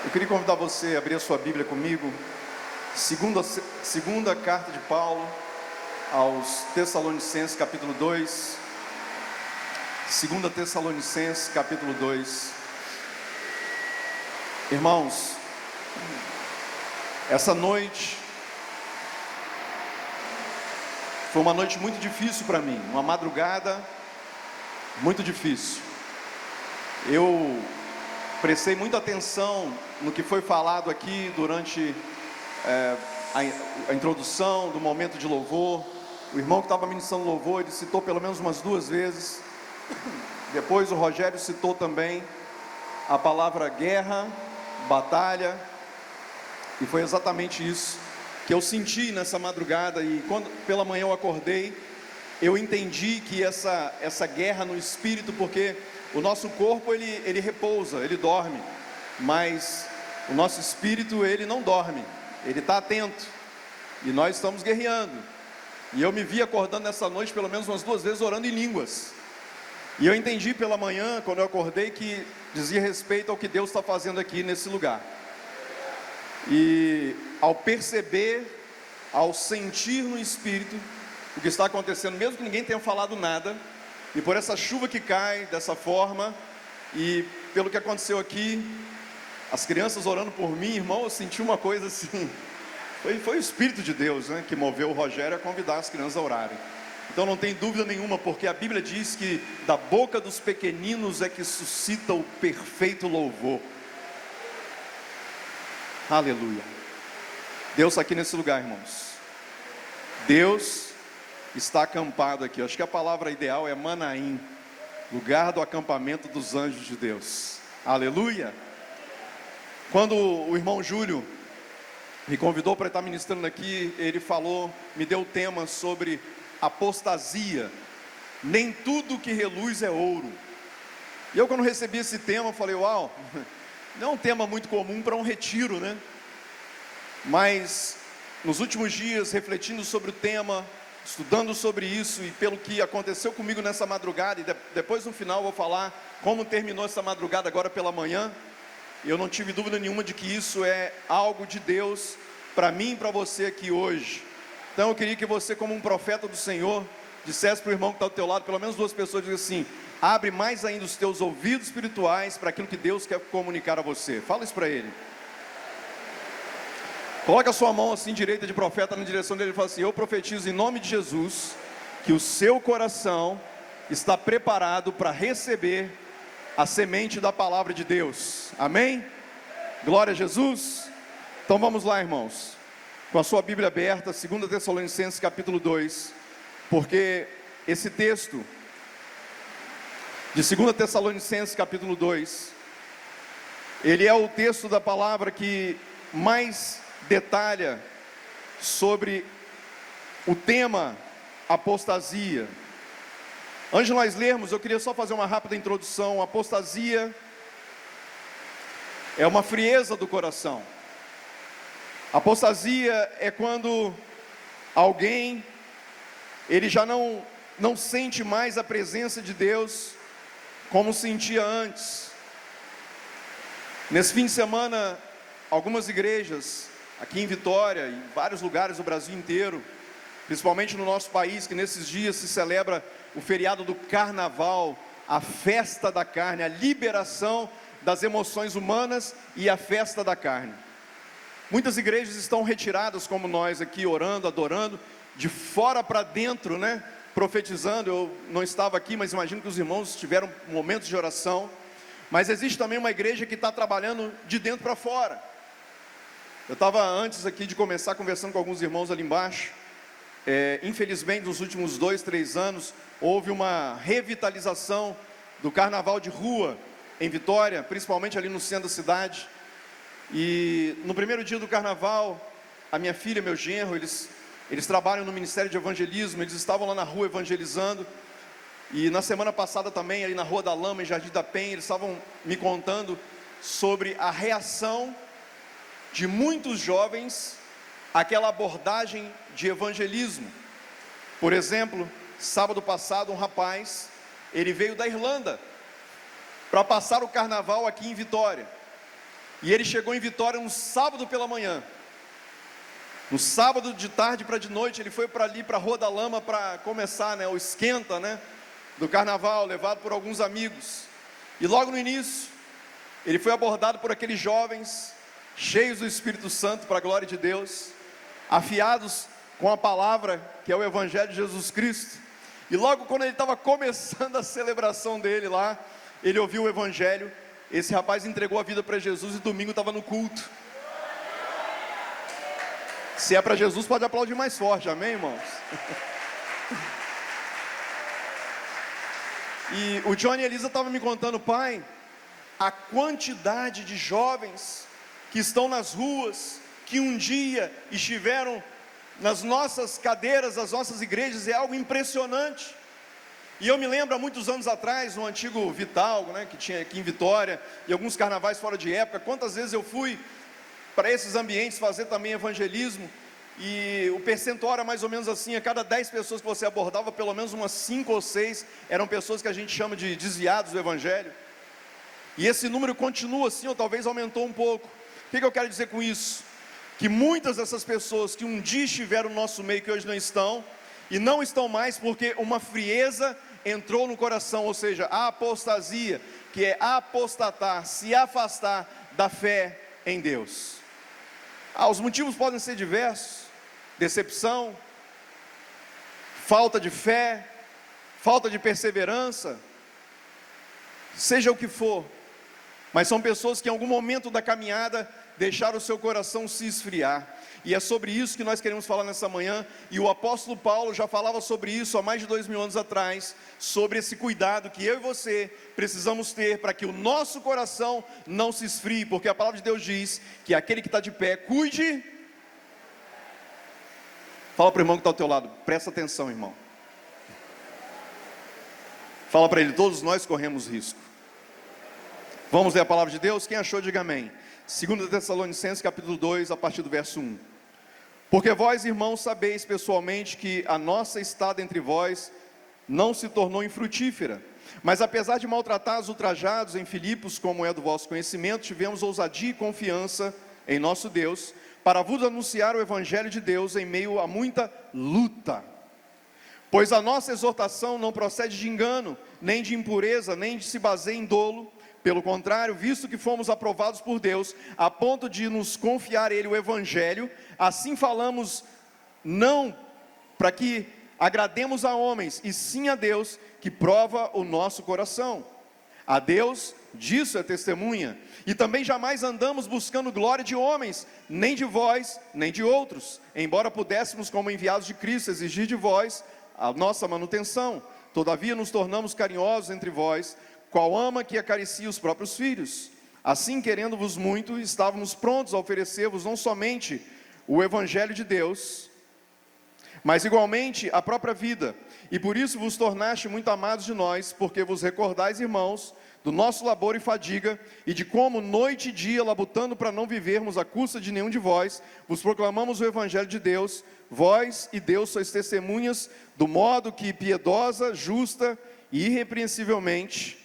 Eu queria convidar você a abrir a sua Bíblia comigo, segunda carta de Paulo aos Tessalonicenses, capítulo 2. Segunda Tessalonicenses, capítulo 2. Irmãos, essa noite foi uma noite muito difícil para mim, uma madrugada muito difícil. Eu prestei muita atenção no que foi falado aqui durante a introdução do momento de louvor. O irmão que estava ministrando louvor, ele citou pelo menos umas 2 vezes. Depois o Rogério citou também a palavra guerra, batalha, e foi exatamente isso que eu senti nessa madrugada. E quando pela manhã eu acordei, eu entendi que essa guerra no espírito, porque o nosso corpo ele repousa, ele dorme, mas o nosso espírito ele não dorme, ele está atento, e nós estamos guerreando. E eu me vi acordando nessa noite pelo menos umas 2 vezes orando em línguas, e eu entendi pela manhã, quando eu acordei, que dizia respeito ao que Deus está fazendo aqui nesse lugar. E ao perceber, ao sentir no espírito o que está acontecendo, mesmo que ninguém tenha falado nada, e por essa chuva que cai dessa forma, e pelo que aconteceu aqui, as crianças orando por mim, irmão, eu senti uma coisa assim, foi o Espírito de Deus, né, que moveu o Rogério a convidar as crianças a orarem. Então não tem dúvida nenhuma, porque a Bíblia diz que da boca dos pequeninos é que suscita o perfeito louvor. Aleluia. Deus está aqui nesse lugar, irmãos. Deus está acampado aqui. Acho que a palavra ideal é Manaim, lugar do acampamento dos anjos de Deus. Aleluia. Quando o irmão Júlio me convidou para estar ministrando aqui, ele falou, me deu o tema sobre apostasia. Nem tudo que reluz é ouro. E eu, quando recebi esse tema, falei, uau, não é um tema muito comum para um retiro, né? Mas nos últimos dias, refletindo sobre o tema, estudando sobre isso, e pelo que aconteceu comigo nessa madrugada, e depois no final eu vou falar como terminou essa madrugada agora pela manhã, eu não tive dúvida nenhuma de que isso é algo de Deus para mim e para você aqui hoje. Então eu queria que você, como um profeta do Senhor, dissesse para o irmão que está ao teu lado, pelo menos 2 pessoas, diga assim: abre mais ainda os teus ouvidos espirituais para aquilo que Deus quer comunicar a você. Fala isso para ele. Coloca a sua mão assim direita de profeta na direção dele e fala assim: eu profetizo em nome de Jesus que o seu coração está preparado para receber a semente da palavra de Deus. Amém? Glória a Jesus. Então vamos lá, irmãos, com a sua Bíblia aberta, 2 Tessalonicenses capítulo 2, porque esse texto de 2 Tessalonicenses capítulo 2, ele é o texto da palavra que mais detalha sobre o tema apostasia. Antes de nós lermos, eu queria só fazer uma rápida introdução. Apostasia é uma frieza do coração. Apostasia é quando alguém, ele já não sente mais a presença de Deus como sentia antes. Nesse fim de semana, algumas igrejas aqui em Vitória e em vários lugares do Brasil inteiro, principalmente no nosso país, que nesses dias se celebra o feriado do Carnaval, a festa da carne, a liberação das emoções humanas e a festa da carne. Muitas igrejas estão retiradas, como nós aqui, orando, adorando, de fora para dentro, né? Profetizando. Eu não estava aqui, mas imagino que os irmãos tiveram momentos de oração. Mas existe também uma igreja que está trabalhando de dentro para fora. Eu estava antes aqui de começar conversando com alguns irmãos ali embaixo. Infelizmente, nos últimos 2, 3 anos, houve uma revitalização do carnaval de rua em Vitória, principalmente ali no centro da cidade. E no primeiro dia do carnaval, a minha filha e meu genro, eles trabalham no Ministério de Evangelismo, eles estavam lá na rua evangelizando. E na semana passada também, ali na Rua da Lama, em Jardim da Penha, eles estavam me contando sobre a reação de muitos jovens àquela abordagem de evangelismo. Por exemplo, sábado passado, um rapaz, ele veio da Irlanda para passar o carnaval aqui em Vitória. E ele chegou em Vitória no sábado pela manhã. No sábado de tarde para de noite, ele foi para ali, para a Rua da Lama, para começar, né, o esquenta, né, do carnaval, levado por alguns amigos. E logo no início, ele foi abordado por aqueles jovens, cheios do Espírito Santo, para a glória de Deus, afiados com a palavra, que é o Evangelho de Jesus Cristo. E logo quando ele estava começando a celebração dele lá, ele ouviu o Evangelho. Esse rapaz entregou a vida para Jesus e domingo estava no culto. Se é para Jesus, pode aplaudir mais forte, amém, irmãos? E o Johnny e a Elisa estavam me contando, pai, a quantidade de jovens que estão nas ruas, que um dia estiveram nas nossas cadeiras, das nossas igrejas, é algo impressionante. E eu me lembro, há muitos anos atrás, no antigo Vitalgo, né, que tinha aqui em Vitória, e alguns carnavais fora de época, quantas vezes eu fui para esses ambientes fazer também evangelismo, e o percentual era mais ou menos assim, a cada 10 pessoas que você abordava, pelo menos umas 5 ou 6 eram pessoas que a gente chama de desviados do Evangelho, e esse número continua assim, ou talvez aumentou um pouco. O que eu quero dizer com isso? Que muitas dessas pessoas que um dia estiveram no nosso meio, que hoje não estão, e não estão mais porque uma frieza entrou no coração, ou seja, a apostasia, que é apostatar, se afastar da fé em Deus. Os motivos podem ser diversos: decepção, falta de fé, falta de perseverança, seja o que for, mas são pessoas que em algum momento da caminhada deixaram o seu coração se esfriar. E é sobre isso que nós queremos falar nessa manhã. E o apóstolo Paulo já falava sobre isso há mais de 2000 anos atrás, sobre esse cuidado que eu e você precisamos ter para que o nosso coração não se esfrie, porque a palavra de Deus diz que aquele que está de pé, cuide. Fala para o irmão que está ao teu lado, presta atenção, irmão. Fala para ele, todos nós corremos risco. Vamos ler a palavra de Deus? Quem achou, diga amém. 2 Tessalonicenses capítulo 2, a partir do verso 1. Porque vós, irmãos, sabeis pessoalmente que a nossa estada entre vós não se tornou infrutífera, mas apesar de maltratados, ultrajados em Filipos, como é do vosso conhecimento, tivemos ousadia e confiança em nosso Deus, para vos anunciar o Evangelho de Deus em meio a muita luta. Pois a nossa exortação não procede de engano, nem de impureza, nem de se baseia em dolo. Pelo contrário, visto que fomos aprovados por Deus, a ponto de nos confiar Ele o Evangelho, assim falamos, não para que agrademos a homens, e sim a Deus, que prova o nosso coração. A Deus, disso é testemunha. E também jamais andamos buscando glória de homens, nem de vós, nem de outros, embora pudéssemos, como enviados de Cristo, exigir de vós a nossa manutenção. Todavia nos tornamos carinhosos entre vós, qual ama que acaricia os próprios filhos. Assim, querendo-vos muito, estávamos prontos a oferecer-vos não somente o Evangelho de Deus, mas igualmente a própria vida, e por isso vos tornaste muito amados de nós, porque vos recordais, irmãos, do nosso labor e fadiga, e de como noite e dia, labutando para não vivermos à custa de nenhum de vós, vos proclamamos o Evangelho de Deus. Vós e Deus sois testemunhas do modo que piedosa, justa e irrepreensivelmente,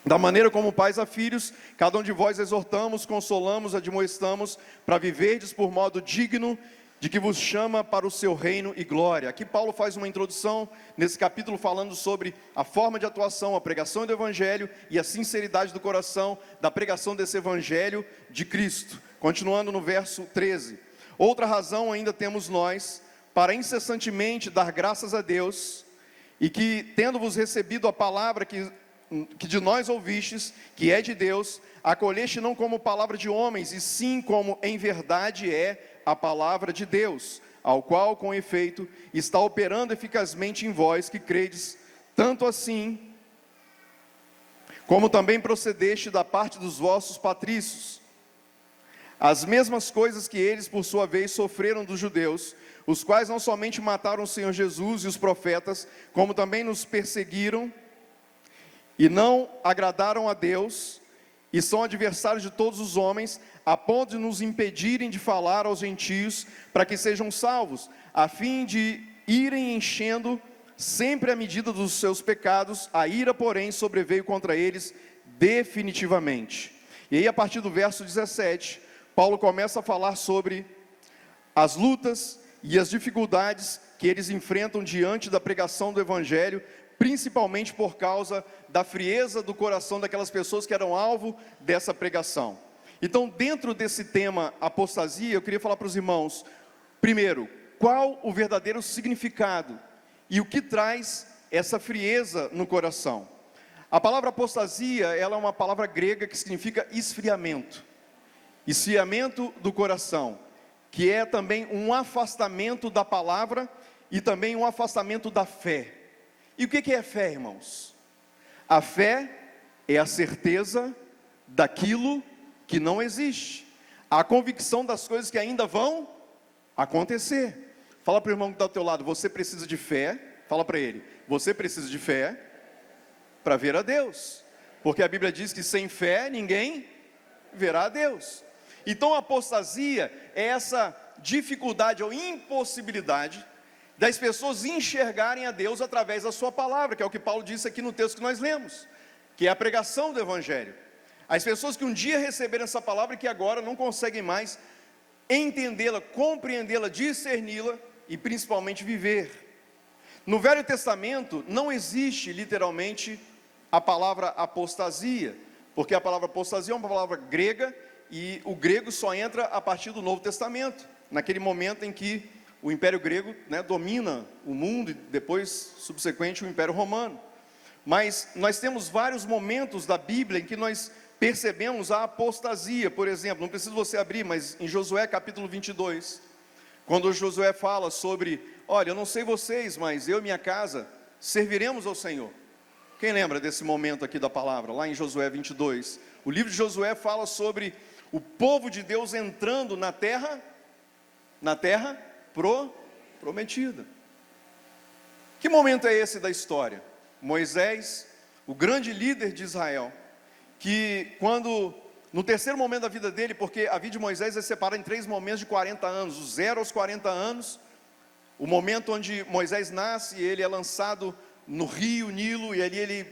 da maneira como pais a filhos, cada um de vós exortamos, consolamos, admoestamos, para viverdes por modo digno de que vos chama para o seu reino e glória. Aqui Paulo faz uma introdução nesse capítulo falando sobre a forma de atuação, a pregação do Evangelho e a sinceridade do coração da pregação desse Evangelho de Cristo. Continuando no verso 13. Outra razão ainda temos nós, para incessantemente dar graças a Deus, e que tendo-vos recebido a palavra que de nós ouvistes, que é de Deus, acolheste não como palavra de homens, e sim como em verdade é a palavra de Deus, ao qual com efeito está operando eficazmente em vós que credes, tanto assim como também procedeste da parte dos vossos patrícios, as mesmas coisas que eles por sua vez sofreram dos judeus, os quais não somente mataram o Senhor Jesus e os profetas, como também nos perseguiram e não agradaram a Deus, e são adversários de todos os homens, a ponto de nos impedirem de falar aos gentios, para que sejam salvos, a fim de irem enchendo sempre a medida dos seus pecados. A ira, porém, sobreveio contra eles definitivamente. E aí, a partir do verso 17, Paulo começa a falar sobre as lutas e as dificuldades que eles enfrentam diante da pregação do Evangelho, principalmente por causa da frieza do coração daquelas pessoas que eram alvo dessa pregação. Então, dentro desse tema apostasia, eu queria falar para os irmãos, primeiro, qual o verdadeiro significado e o que traz essa frieza no coração. A palavra apostasia, ela é uma palavra grega que significa esfriamento. Esfriamento do coração, que é também um afastamento da palavra e também um afastamento da fé. E o que é fé, irmãos? A fé é a certeza daquilo que não existe, a convicção das coisas que ainda vão acontecer. Fala para o irmão que está ao teu lado, você precisa de fé. Fala para ele, você precisa de fé para ver a Deus, porque a Bíblia diz que sem fé ninguém verá a Deus. Então a apostasia é essa dificuldade ou impossibilidade das pessoas enxergarem a Deus através da sua palavra, que é o que Paulo disse aqui no texto que nós lemos, que é a pregação do Evangelho. As pessoas que um dia receberam essa palavra e que agora não conseguem mais entendê-la, compreendê-la, discerni-la e principalmente viver. No Velho Testamento não existe literalmente a palavra apostasia, porque a palavra apostasia é uma palavra grega e o grego só entra a partir do Novo Testamento, naquele momento em que o Império Grego, domina o mundo e depois, subsequente, o Império Romano. Mas nós temos vários momentos da Bíblia em que nós percebemos a apostasia. Por exemplo, não precisa você abrir, mas em Josué capítulo 22, quando Josué fala sobre, olha, eu não sei vocês, mas eu e minha casa serviremos ao Senhor. Quem lembra desse momento aqui da palavra, lá em Josué 22? O livro de Josué fala sobre o povo de Deus entrando na terra prometida. Que momento é esse da história? Moisés, o grande líder de Israel, que quando, no terceiro momento da vida dele, porque a vida de Moisés é separada em 3 momentos de 40 anos, do 0 aos 40 anos, o momento onde Moisés nasce, ele é lançado no rio Nilo, e ali ele,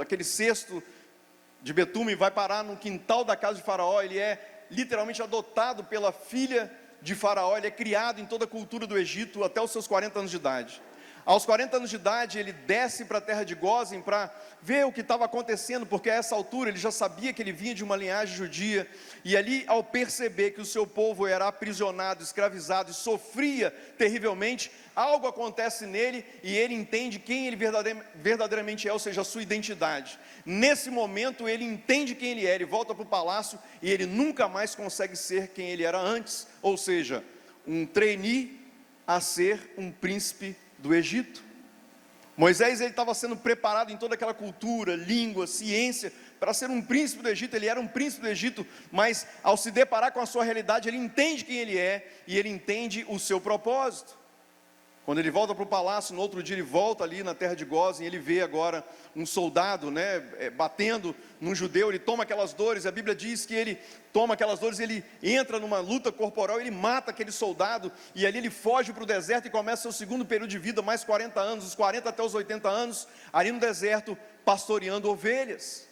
aquele cesto de betume vai parar no quintal da casa de Faraó, ele é literalmente adotado pela filha de Faraó, ele é criado em toda a cultura do Egito até os seus 40 anos de idade. Aos 40 anos de idade, ele desce para a terra de Gósen para ver o que estava acontecendo, porque a essa altura ele já sabia que ele vinha de uma linhagem judia, e ali, ao perceber que o seu povo era aprisionado, escravizado e sofria terrivelmente, algo acontece nele e ele entende quem ele verdadeiramente é, ou seja, a sua identidade. Nesse momento, ele entende quem ele é, ele volta para o palácio e ele nunca mais consegue ser quem ele era antes, ou seja, um trainee a ser um príncipe do Egito. Moisés, ele estava sendo preparado em toda aquela cultura, língua, ciência, para ser um príncipe do Egito. Ele era um príncipe do Egito, mas ao se deparar com a sua realidade, ele entende quem ele é, e ele entende o seu propósito. Quando ele volta para o palácio, no outro dia ele volta ali na terra de Gósen, ele vê agora um soldado, batendo num judeu, ele toma aquelas dores, a Bíblia diz que ele toma aquelas dores, ele entra numa luta corporal, ele mata aquele soldado, e ali ele foge para o deserto e começa seu segundo período de vida, mais 40 anos, dos 40 até os 80 anos, ali no deserto, pastoreando ovelhas.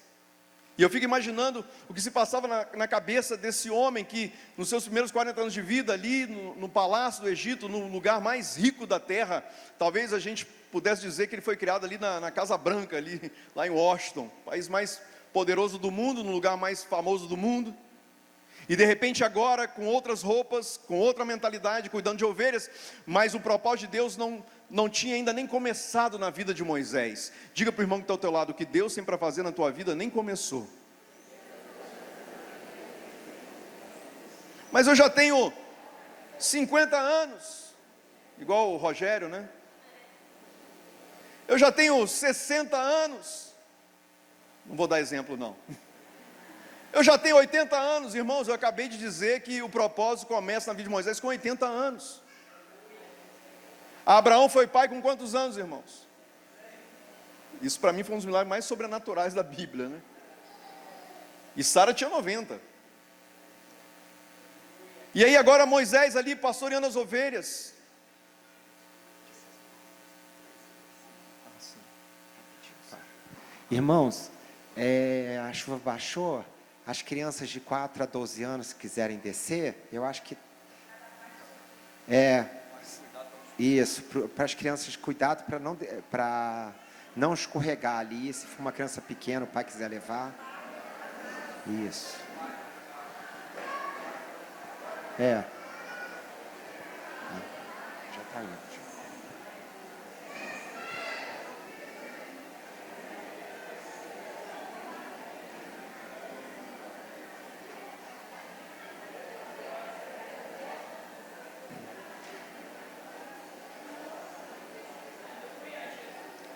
E eu fico imaginando o que se passava na cabeça desse homem que, nos seus primeiros 40 anos de vida, ali no palácio do Egito, no lugar mais rico da terra, talvez a gente pudesse dizer que ele foi criado ali na Casa Branca, ali, lá em Washington, país mais poderoso do mundo, no lugar mais famoso do mundo. E de repente agora, com outras roupas, com outra mentalidade, cuidando de ovelhas, mas o propósito de Deus não tinha ainda nem começado na vida de Moisés. Diga para o irmão que está ao teu lado, o que Deus tem para fazer na tua vida nem começou. Mas eu já tenho 50 anos, igual o Rogério, Eu já tenho 60 anos, não vou dar exemplo não. Eu já tenho 80 anos, irmãos, eu acabei de dizer que o propósito começa na vida de Moisés com 80 anos. Abraão foi pai com quantos anos, irmãos? Isso para mim foi um dos milagres mais sobrenaturais da Bíblia, E Sara tinha 90. E aí agora Moisés ali pastoreando as ovelhas. Irmãos, a chuva baixou, As crianças de 4 a 12 anos, se quiserem descer, eu acho que... Isso, para as crianças, cuidado para não escorregar ali. Se for uma criança pequena, o pai quiser levar. Isso. Já está indo.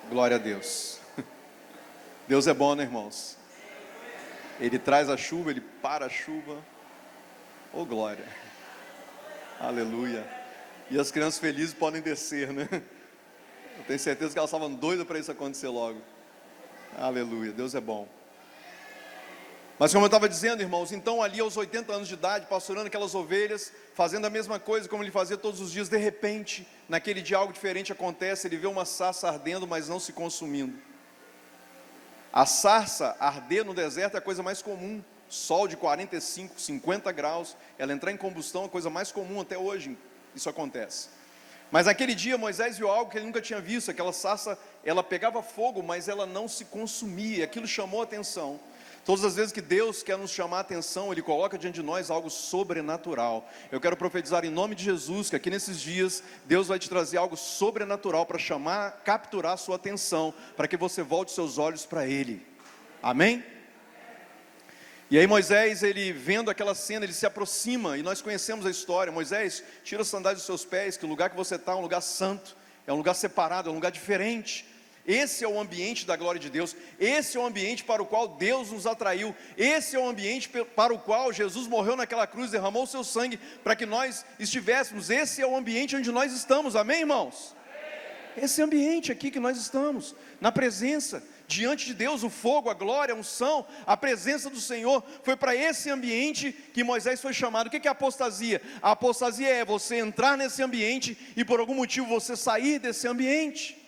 Glória a Deus. Deus é bom, né, irmãos? Ele traz a chuva, Ele para a chuva. Oh, glória. Aleluia. E as crianças felizes podem descer, né? Eu tenho certeza que elas estavam doidas para isso acontecer logo. Aleluia, Deus é bom. Mas como eu estava dizendo, irmãos, então ali aos 80 anos de idade, pastorando aquelas ovelhas, fazendo a mesma coisa como ele fazia todos os dias, de repente, naquele dia algo diferente acontece, ele vê uma sarça ardendo, mas não se consumindo. A sarça arder no deserto é a coisa mais comum, sol de 45, 50 graus, ela entrar em combustão é a coisa mais comum até hoje, isso acontece. Mas naquele dia Moisés viu algo que ele nunca tinha visto, aquela sarça, ela pegava fogo, mas ela não se consumia, aquilo chamou a atenção. Todas as vezes que Deus quer nos chamar a atenção, Ele coloca diante de nós algo sobrenatural. Eu quero profetizar em nome de Jesus, que aqui nesses dias, Deus vai te trazer algo sobrenatural para chamar, capturar a sua atenção, para que você volte seus olhos para Ele. Amém? E aí Moisés, ele vendo aquela cena, ele se aproxima, e nós conhecemos a história. Moisés, tira as sandálias dos seus pés, que o lugar que você está é um lugar santo, é um lugar separado, é um lugar diferente. Esse é o ambiente da glória de Deus, esse é o ambiente para o qual Deus nos atraiu, esse é o ambiente para o qual Jesus morreu naquela cruz, derramou o seu sangue para que nós estivéssemos. Esse é o ambiente onde nós estamos, amém, irmãos? Esse ambiente aqui que nós estamos, na presença, diante de Deus, o fogo, a glória, a unção, a presença do Senhor. Foi para esse ambiente que Moisés foi chamado. O que é apostasia? A apostasia é você entrar nesse ambiente e por algum motivo você sair desse ambiente.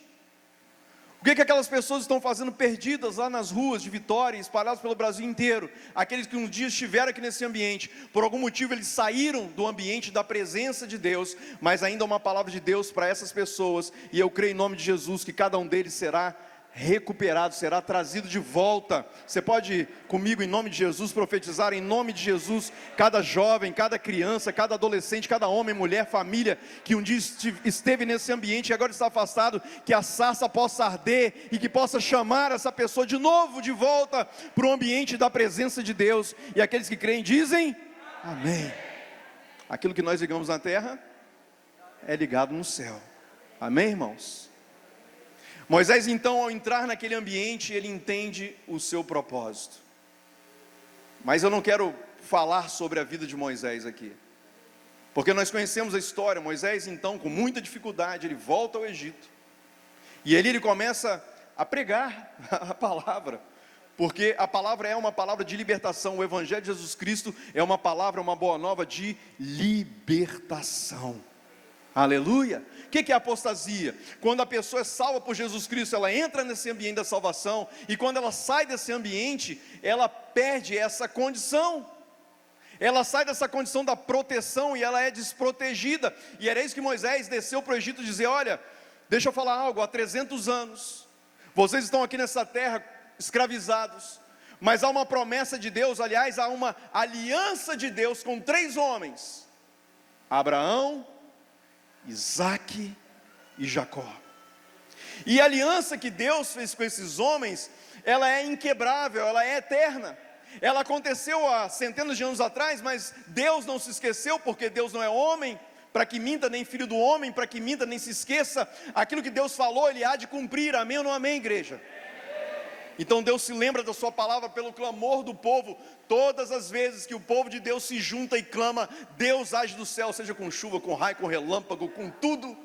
O que aquelas pessoas estão fazendo perdidas lá nas ruas de Vitória, espalhadas pelo Brasil inteiro? Aqueles que um dia estiveram aqui nesse ambiente, por algum motivo eles saíram do ambiente da presença de Deus, mas ainda uma palavra de Deus para essas pessoas, e eu creio em nome de Jesus que cada um deles será recuperado, será trazido de volta. Você pode comigo em nome de Jesus profetizar em nome de Jesus, cada jovem, cada criança, cada adolescente, cada homem, mulher, família que um dia esteve nesse ambiente e agora está afastado, que a sarça possa arder e que possa chamar essa pessoa de novo de volta para o ambiente da presença de Deus. E aqueles que creem dizem amém. Aquilo que nós ligamos na terra é ligado no céu. Amém, irmãos? Moisés então, ao entrar naquele ambiente, ele entende o seu propósito. Mas eu não quero falar sobre a vida de Moisés aqui, porque nós conhecemos a história. Moisés então, com muita dificuldade, ele volta ao Egito, e ali ele começa a pregar a palavra, porque a palavra é uma palavra de libertação. O Evangelho de Jesus Cristo é uma palavra, uma boa nova de libertação. Aleluia. O que é apostasia? Quando a pessoa é salva por Jesus Cristo, ela entra nesse ambiente da salvação, e quando ela sai desse ambiente, ela perde essa condição. Ela sai dessa condição da proteção e ela é desprotegida. E era isso que Moisés desceu para o Egito dizer: olha, deixa eu falar algo, há 300 anos, vocês estão aqui nessa terra escravizados, mas há uma promessa de Deus, aliás, há uma aliança de Deus com 3 homens, Abraão, Isaque e Jacó. E a aliança que Deus fez com esses homens, ela é inquebrável, ela é eterna. Ela aconteceu há centenas de anos atrás, mas Deus não se esqueceu, porque Deus não é homem para que minta, nem filho do homem para que minta, nem se esqueça. Aquilo que Deus falou, Ele há de cumprir. Amém ou não amém, igreja? Então Deus se lembra da sua palavra pelo clamor do povo. Todas as vezes que o povo de Deus se junta e clama, Deus age do céu, seja com chuva, com raio, com relâmpago, com tudo.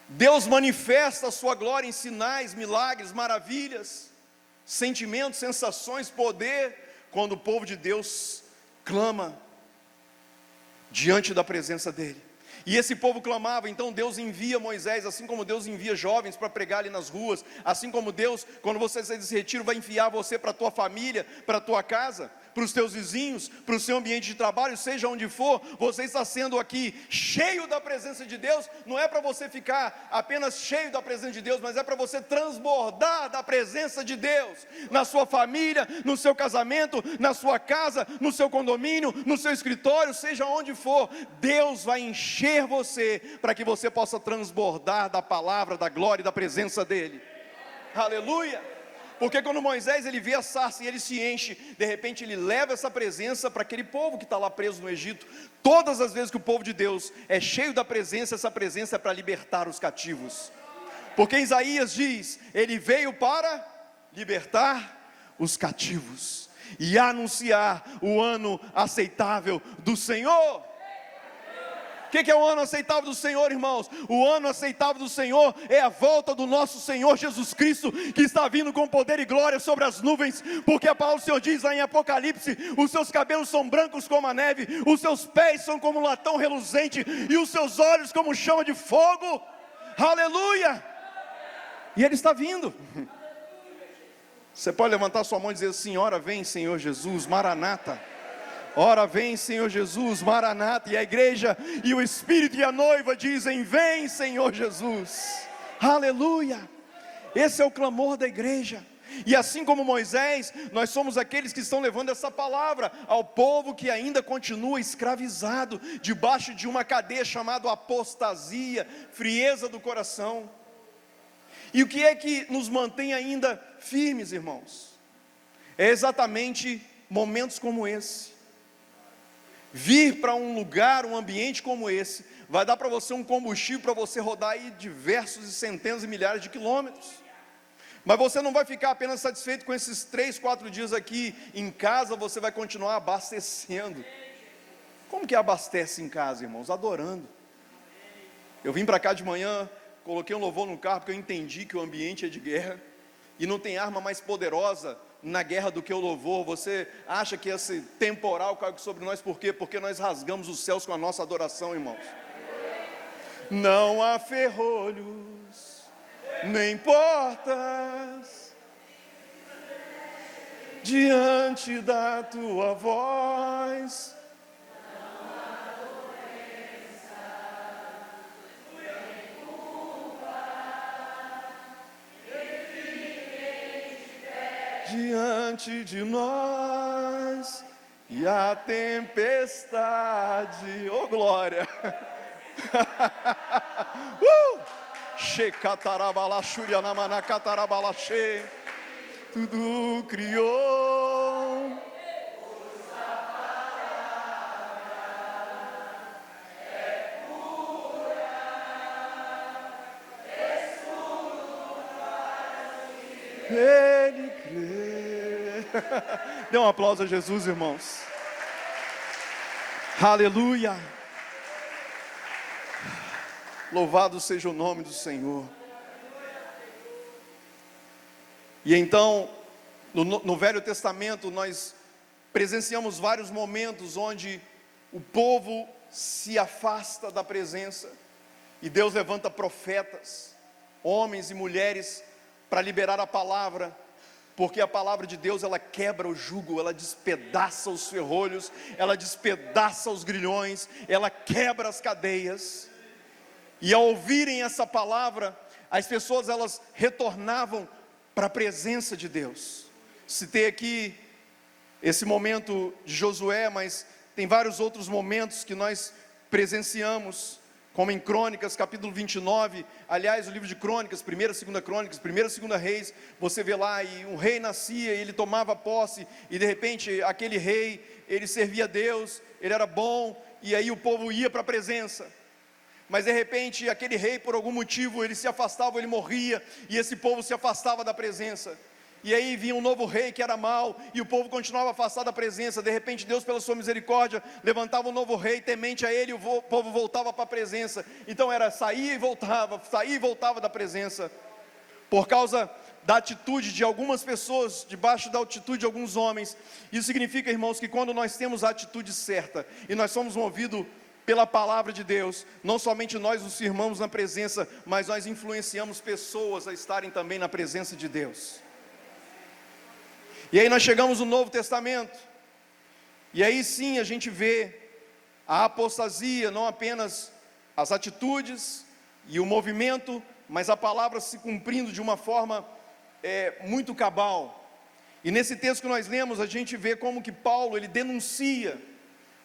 Deus manifesta a sua glória em sinais, milagres, maravilhas, sentimentos, sensações, poder, quando o povo de Deus clama diante da presença dEle. E esse povo clamava, então Deus envia Moisés, assim como Deus envia jovens para pregar ali nas ruas, assim como Deus, quando você sair desse retiro, vai enviar você para a tua família, para a tua casa, para os teus vizinhos, para o seu ambiente de trabalho, seja onde for, você está sendo aqui cheio da presença de Deus. Não é para você ficar apenas cheio da presença de Deus, mas é para você transbordar da presença de Deus, na sua família, no seu casamento, na sua casa, no seu condomínio, no seu escritório, seja onde for, Deus vai encher você, para que você possa transbordar da palavra, da glória e da presença dEle. Aleluia! Porque quando Moisés ele vê a sarça e ele se enche, de repente ele leva essa presença para aquele povo que está lá preso no Egito. Todas as vezes que o povo de Deus é cheio da presença, essa presença é para libertar os cativos. Porque Isaías diz, ele veio para libertar os cativos e anunciar o ano aceitável do Senhor. O que é o ano aceitável do Senhor, irmãos? O ano aceitável do Senhor é a volta do nosso Senhor Jesus Cristo, que está vindo com poder e glória sobre as nuvens, porque a palavra do Senhor diz lá em Apocalipse, os seus cabelos são brancos como a neve, os seus pés são como um latão reluzente, e os seus olhos como chama de fogo. Aleluia! E Ele está vindo. Você pode levantar sua mão e dizer assim, ora vem Senhor Jesus, Maranata. Ora vem Senhor Jesus, Maranata. E a igreja e o Espírito e a noiva dizem, vem Senhor Jesus. Aleluia. Esse é o clamor da igreja. E assim como Moisés, nós somos aqueles que estão levando essa palavra ao povo que ainda continua escravizado, debaixo de uma cadeia chamada apostasia, frieza do coração. E o que é que nos mantém ainda firmes, irmãos? É exatamente momentos como esse. Vir para um lugar, um ambiente como esse, vai dar para você um combustível para você rodar aí diversos e centenas e milhares de quilômetros. Mas você não vai ficar apenas satisfeito com esses 3, 4 dias aqui em casa, você vai continuar abastecendo. Como que abastece em casa, irmãos? Adorando. Eu vim para cá de manhã, coloquei um louvor no carro, porque eu entendi que o ambiente é de guerra, e não tem arma mais poderosa na guerra do que o louvor. Você acha que esse temporal caiu sobre nós, por quê? Porque nós rasgamos os céus com a nossa adoração, irmãos. Não há ferrolhos, nem portas, diante da tua voz. Diante de nós, e a tempestade, oh glória, tudo criou, Ele crê. Dê um aplauso a Jesus, irmãos. Aleluia. Louvado seja o nome do Senhor. E então, no Velho Testamento, nós presenciamos vários momentos onde o povo se afasta da presença, e Deus levanta profetas, homens e mulheres, para liberar a palavra, porque a palavra de Deus, ela quebra o jugo, ela despedaça os ferrolhos, ela despedaça os grilhões, ela quebra as cadeias. E ao ouvirem essa palavra, as pessoas elas retornavam para a presença de Deus. Citei aqui esse momento de Josué, mas tem vários outros momentos que nós presenciamos, como em Crônicas, capítulo 29, aliás, o livro de Crônicas, 1ª, 2ª Crônicas, 1ª e 2ª Reis, você vê lá, e um rei nascia, e ele tomava posse, e de repente, aquele rei, ele servia a Deus, ele era bom, e aí o povo ia para a presença. Mas de repente, aquele rei, por algum motivo, ele se afastava, ele morria, e esse povo se afastava da presença. E aí vinha um novo rei que era mau, e o povo continuava afastado da presença. De repente Deus, pela sua misericórdia, levantava um novo rei, temente a ele, e o povo voltava para a presença. Então era sair e voltava da presença, por causa da atitude de algumas pessoas, debaixo da atitude de alguns homens. Isso significa, irmãos, que quando nós temos a atitude certa, e nós somos movidos pela palavra de Deus, não somente nós nos firmamos na presença, mas nós influenciamos pessoas a estarem também na presença de Deus. E aí nós chegamos no Novo Testamento, e aí sim a gente vê a apostasia, não apenas as atitudes e o movimento, mas a palavra se cumprindo de uma forma muito cabal. E nesse texto que nós lemos, a gente vê como que Paulo, ele denuncia,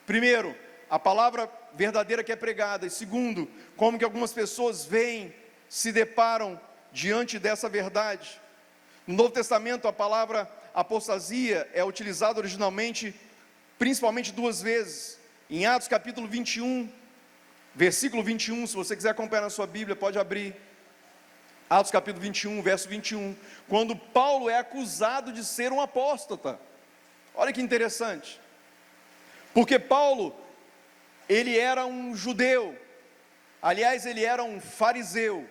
primeiro, a palavra verdadeira que é pregada, e segundo, como que algumas pessoas veem, se deparam diante dessa verdade. No Novo Testamento, a palavra apostasia é utilizada originalmente, principalmente duas vezes, em Atos capítulo 21, versículo 21, se você quiser acompanhar na sua Bíblia, pode abrir, Atos capítulo 21, verso 21, quando Paulo é acusado de ser um apóstata. Olha que interessante, porque Paulo, ele era um judeu, aliás ele era um fariseu,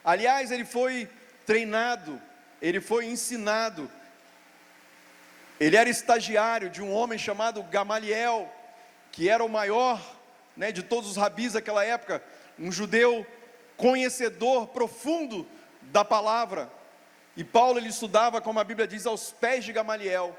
aliás ele foi treinado, ele foi ensinado, ele era estagiário de um homem chamado Gamaliel, que era o maior, de todos os rabis daquela época, um judeu conhecedor profundo da palavra. E Paulo, ele estudava, como a Bíblia diz, aos pés de Gamaliel.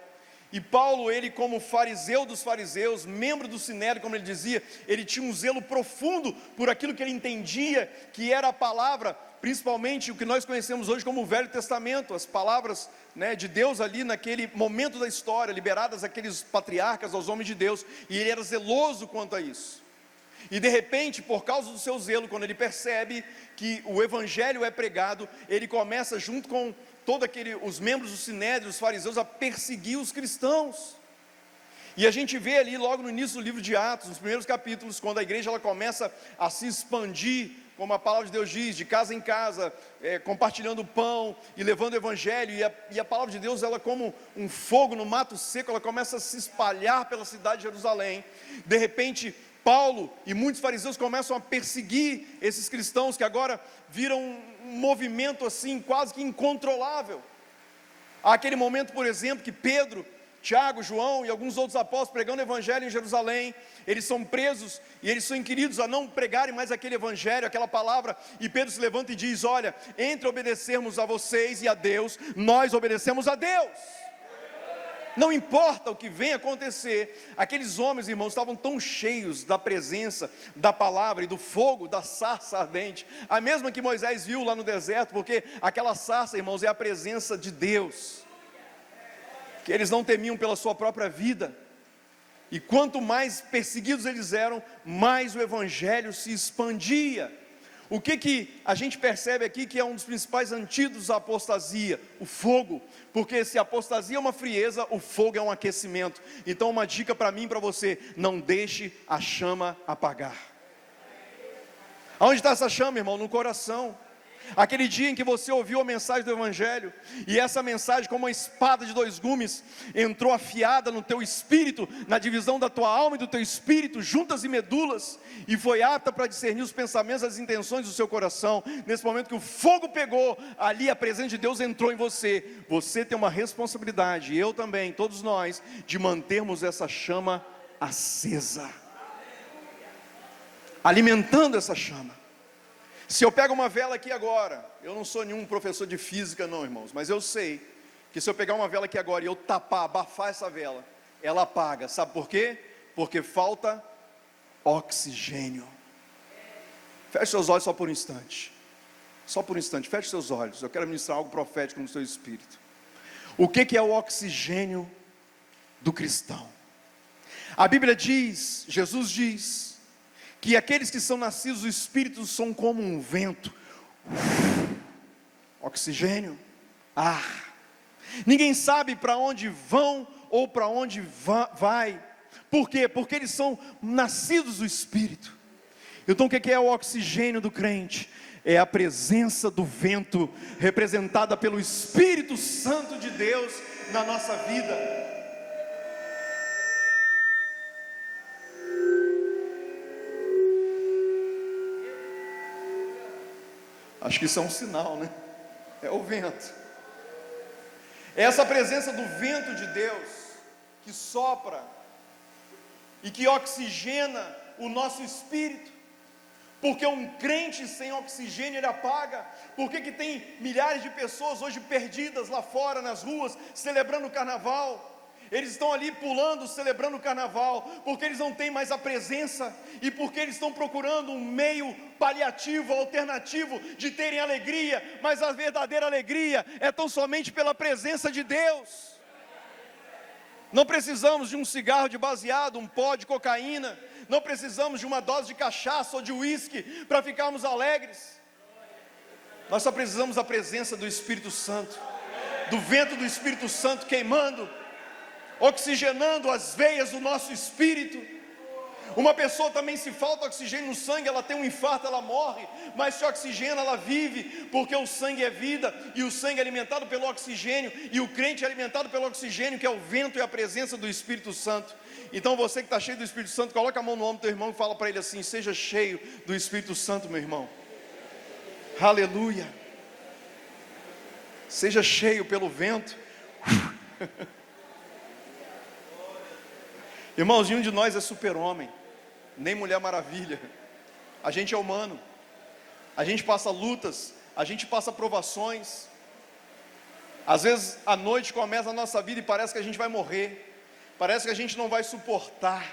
E Paulo, ele como fariseu dos fariseus, membro do Sinédrio, como ele dizia, ele tinha um zelo profundo por aquilo que ele entendia que era a palavra, principalmente o que nós conhecemos hoje como o Velho Testamento, as palavras de Deus ali naquele momento da história, liberadas àqueles patriarcas, aos homens de Deus, e ele era zeloso quanto a isso. E de repente, por causa do seu zelo, quando ele percebe que o evangelho é pregado, ele começa junto com todos os membros do Sinédrio, os fariseus, a perseguir os cristãos. E a gente vê ali logo no início do livro de Atos, nos primeiros capítulos, quando a igreja ela começa a se expandir, como a palavra de Deus diz, de casa em casa, compartilhando pão e levando o evangelho, e a palavra de Deus, ela como um fogo no mato seco, ela começa a se espalhar pela cidade de Jerusalém. De repente, Paulo e muitos fariseus começam a perseguir esses cristãos, que agora viram um movimento assim, quase que incontrolável. Há aquele momento, por exemplo, que Pedro, Tiago, João e alguns outros apóstolos pregando o evangelho em Jerusalém, eles são presos e eles são inquiridos a não pregarem mais aquele evangelho, aquela palavra, e Pedro se levanta e diz: olha, entre obedecermos a vocês e a Deus, nós obedecemos a Deus. Não importa o que venha acontecer, aqueles homens, irmãos, estavam tão cheios da presença, da palavra e do fogo, da sarça ardente, a mesma que Moisés viu lá no deserto, porque aquela sarça, irmãos, é a presença de Deus, que eles não temiam pela sua própria vida, e quanto mais perseguidos eles eram, mais o evangelho se expandia. O que a gente percebe aqui que é um dos principais antídotos à apostasia? O fogo, porque se a apostasia é uma frieza, o fogo é um aquecimento. Então uma dica para mim e para você: não deixe a chama apagar. Aonde está essa chama, irmão? No coração. Aquele dia em que você ouviu a mensagem do evangelho, e essa mensagem, como uma espada de dois gumes, entrou afiada no teu espírito, na divisão da tua alma e do teu espírito, juntas e medulas, e foi apta para discernir os pensamentos e as intenções do seu coração. Nesse momento que o fogo pegou, ali a presença de Deus entrou em você. Você tem uma responsabilidade, e eu também, todos nós, de mantermos essa chama acesa, alimentando essa chama. Se eu pego uma vela aqui agora, eu não sou nenhum professor de física não, irmãos, mas eu sei que se eu pegar uma vela aqui agora e eu tapar, abafar essa vela, ela apaga. Sabe por quê? Porque falta oxigênio. Feche seus olhos só por um instante. Só por um instante, feche seus olhos. Eu quero ministrar algo profético no seu espírito. O que é o oxigênio do cristão? A Bíblia diz, Jesus diz, que aqueles que são nascidos do Espírito são como um vento, oxigênio, ar. Ninguém sabe para onde vão ou para onde vai. Por quê? Porque eles são nascidos do Espírito. Então o que é o oxigênio do crente? É a presença do vento, representada pelo Espírito Santo de Deus na nossa vida. Acho que isso é um sinal, né? É o vento. É essa presença do vento de Deus que sopra e que oxigena o nosso espírito. Porque um crente sem oxigênio ele apaga. Por que tem milhares de pessoas hoje perdidas lá fora nas ruas, celebrando o carnaval? Eles estão ali pulando, celebrando o carnaval, porque eles não têm mais a presença, e porque eles estão procurando um meio paliativo, alternativo, de terem alegria, mas a verdadeira alegria é tão somente pela presença de Deus. Não precisamos de um cigarro de baseado, um pó de cocaína, não precisamos de uma dose de cachaça ou de uísque para ficarmos alegres. Nós só precisamos da presença do Espírito Santo, do vento do Espírito Santo queimando, oxigenando as veias do nosso espírito. Uma pessoa também, se falta oxigênio no sangue, ela tem um infarto, ela morre, mas se oxigena, ela vive, porque o sangue é vida, e o sangue é alimentado pelo oxigênio, e o crente é alimentado pelo oxigênio, que é o vento e a presença do Espírito Santo. Então você que está cheio do Espírito Santo, coloca a mão no ombro do teu irmão e fala para ele assim: seja cheio do Espírito Santo, meu irmão. Aleluia. Seja cheio pelo vento. Irmãos, nenhum de nós é super-homem, nem Mulher Maravilha. A gente é humano, a gente passa lutas, a gente passa provações. Às vezes à noite começa a nossa vida e parece que a gente vai morrer, parece que a gente não vai suportar.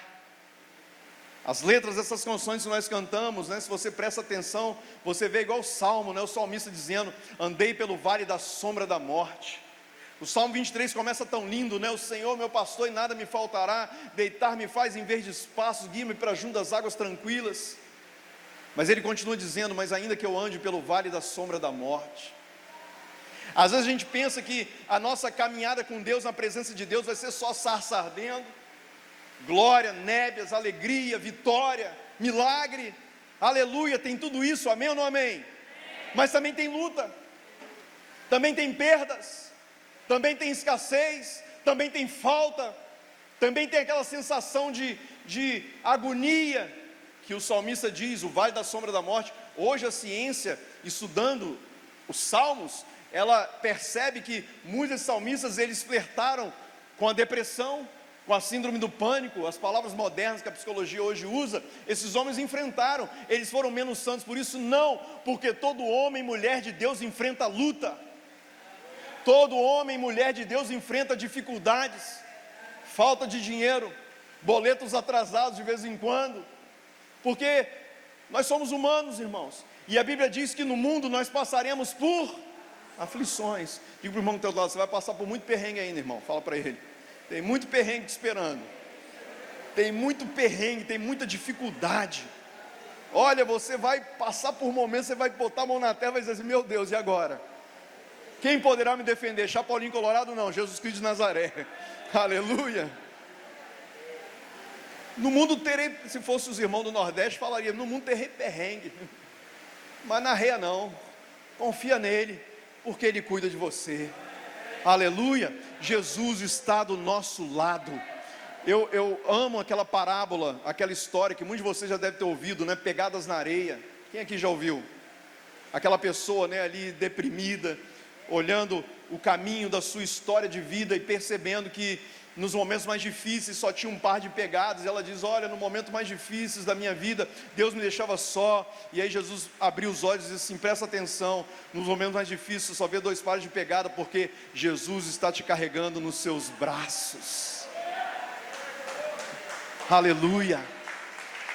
As letras dessas canções que nós cantamos, né, se você presta atenção, você vê igual o Salmo, né, o salmista dizendo: andei pelo vale da sombra da morte. O Salmo 23 começa tão lindo, né? O Senhor meu pastor e nada me faltará, deitar-me faz em verdes passos, guia-me para junto das águas tranquilas. Mas ele continua dizendo: mas ainda que eu ande pelo vale da sombra da morte. Às vezes a gente pensa que a nossa caminhada com Deus, na presença de Deus, vai ser só sarça ardendo, glória, nébias, alegria, vitória, milagre, aleluia, tem tudo isso, amém ou não amém? Mas também tem luta, também tem perdas, também tem escassez, também tem falta, também tem aquela sensação de agonia, que o salmista diz, o vale da sombra da morte. Hoje a ciência, estudando os salmos, ela percebe que muitos salmistas, eles flertaram com a depressão, com a síndrome do pânico, as palavras modernas que a psicologia hoje usa. Esses homens enfrentaram, eles foram menos santos por isso? Não, porque todo homem e mulher de Deus enfrenta luta. Todo homem e mulher de Deus enfrenta dificuldades, falta de dinheiro, boletos atrasados de vez em quando, porque nós somos humanos, irmãos, e a Bíblia diz que no mundo nós passaremos por aflições. Diga para o irmão do teu lado: você vai passar por muito perrengue ainda, irmão. Fala para ele: tem muito perrengue te esperando, tem muito perrengue, tem muita dificuldade. Olha, você vai passar por momentos, você vai botar a mão na terra e vai dizer assim: meu Deus, e agora? Quem poderá me defender? Chapolin Colorado não, Jesus Cristo de Nazaré. Aleluia. No mundo terei, se fosse os irmãos do Nordeste, falaria: no mundo terei perrengue, mas na reia não, confia nele, porque ele cuida de você. Aleluia. Jesus está do nosso lado. Eu amo aquela parábola, aquela história que muitos de vocês já devem ter ouvido, né? Pegadas na areia. Quem aqui já ouviu? Aquela pessoa, né, ali deprimida, olhando o caminho da sua história de vida e percebendo que nos momentos mais difíceis só tinha um par de pegadas. Ela diz: olha, no momento mais difícil da minha vida, Deus me deixava só, e aí Jesus abriu os olhos e disse assim: presta atenção, nos momentos mais difíceis você só vê 2 pares de pegada, porque Jesus está te carregando nos seus braços. Aleluia.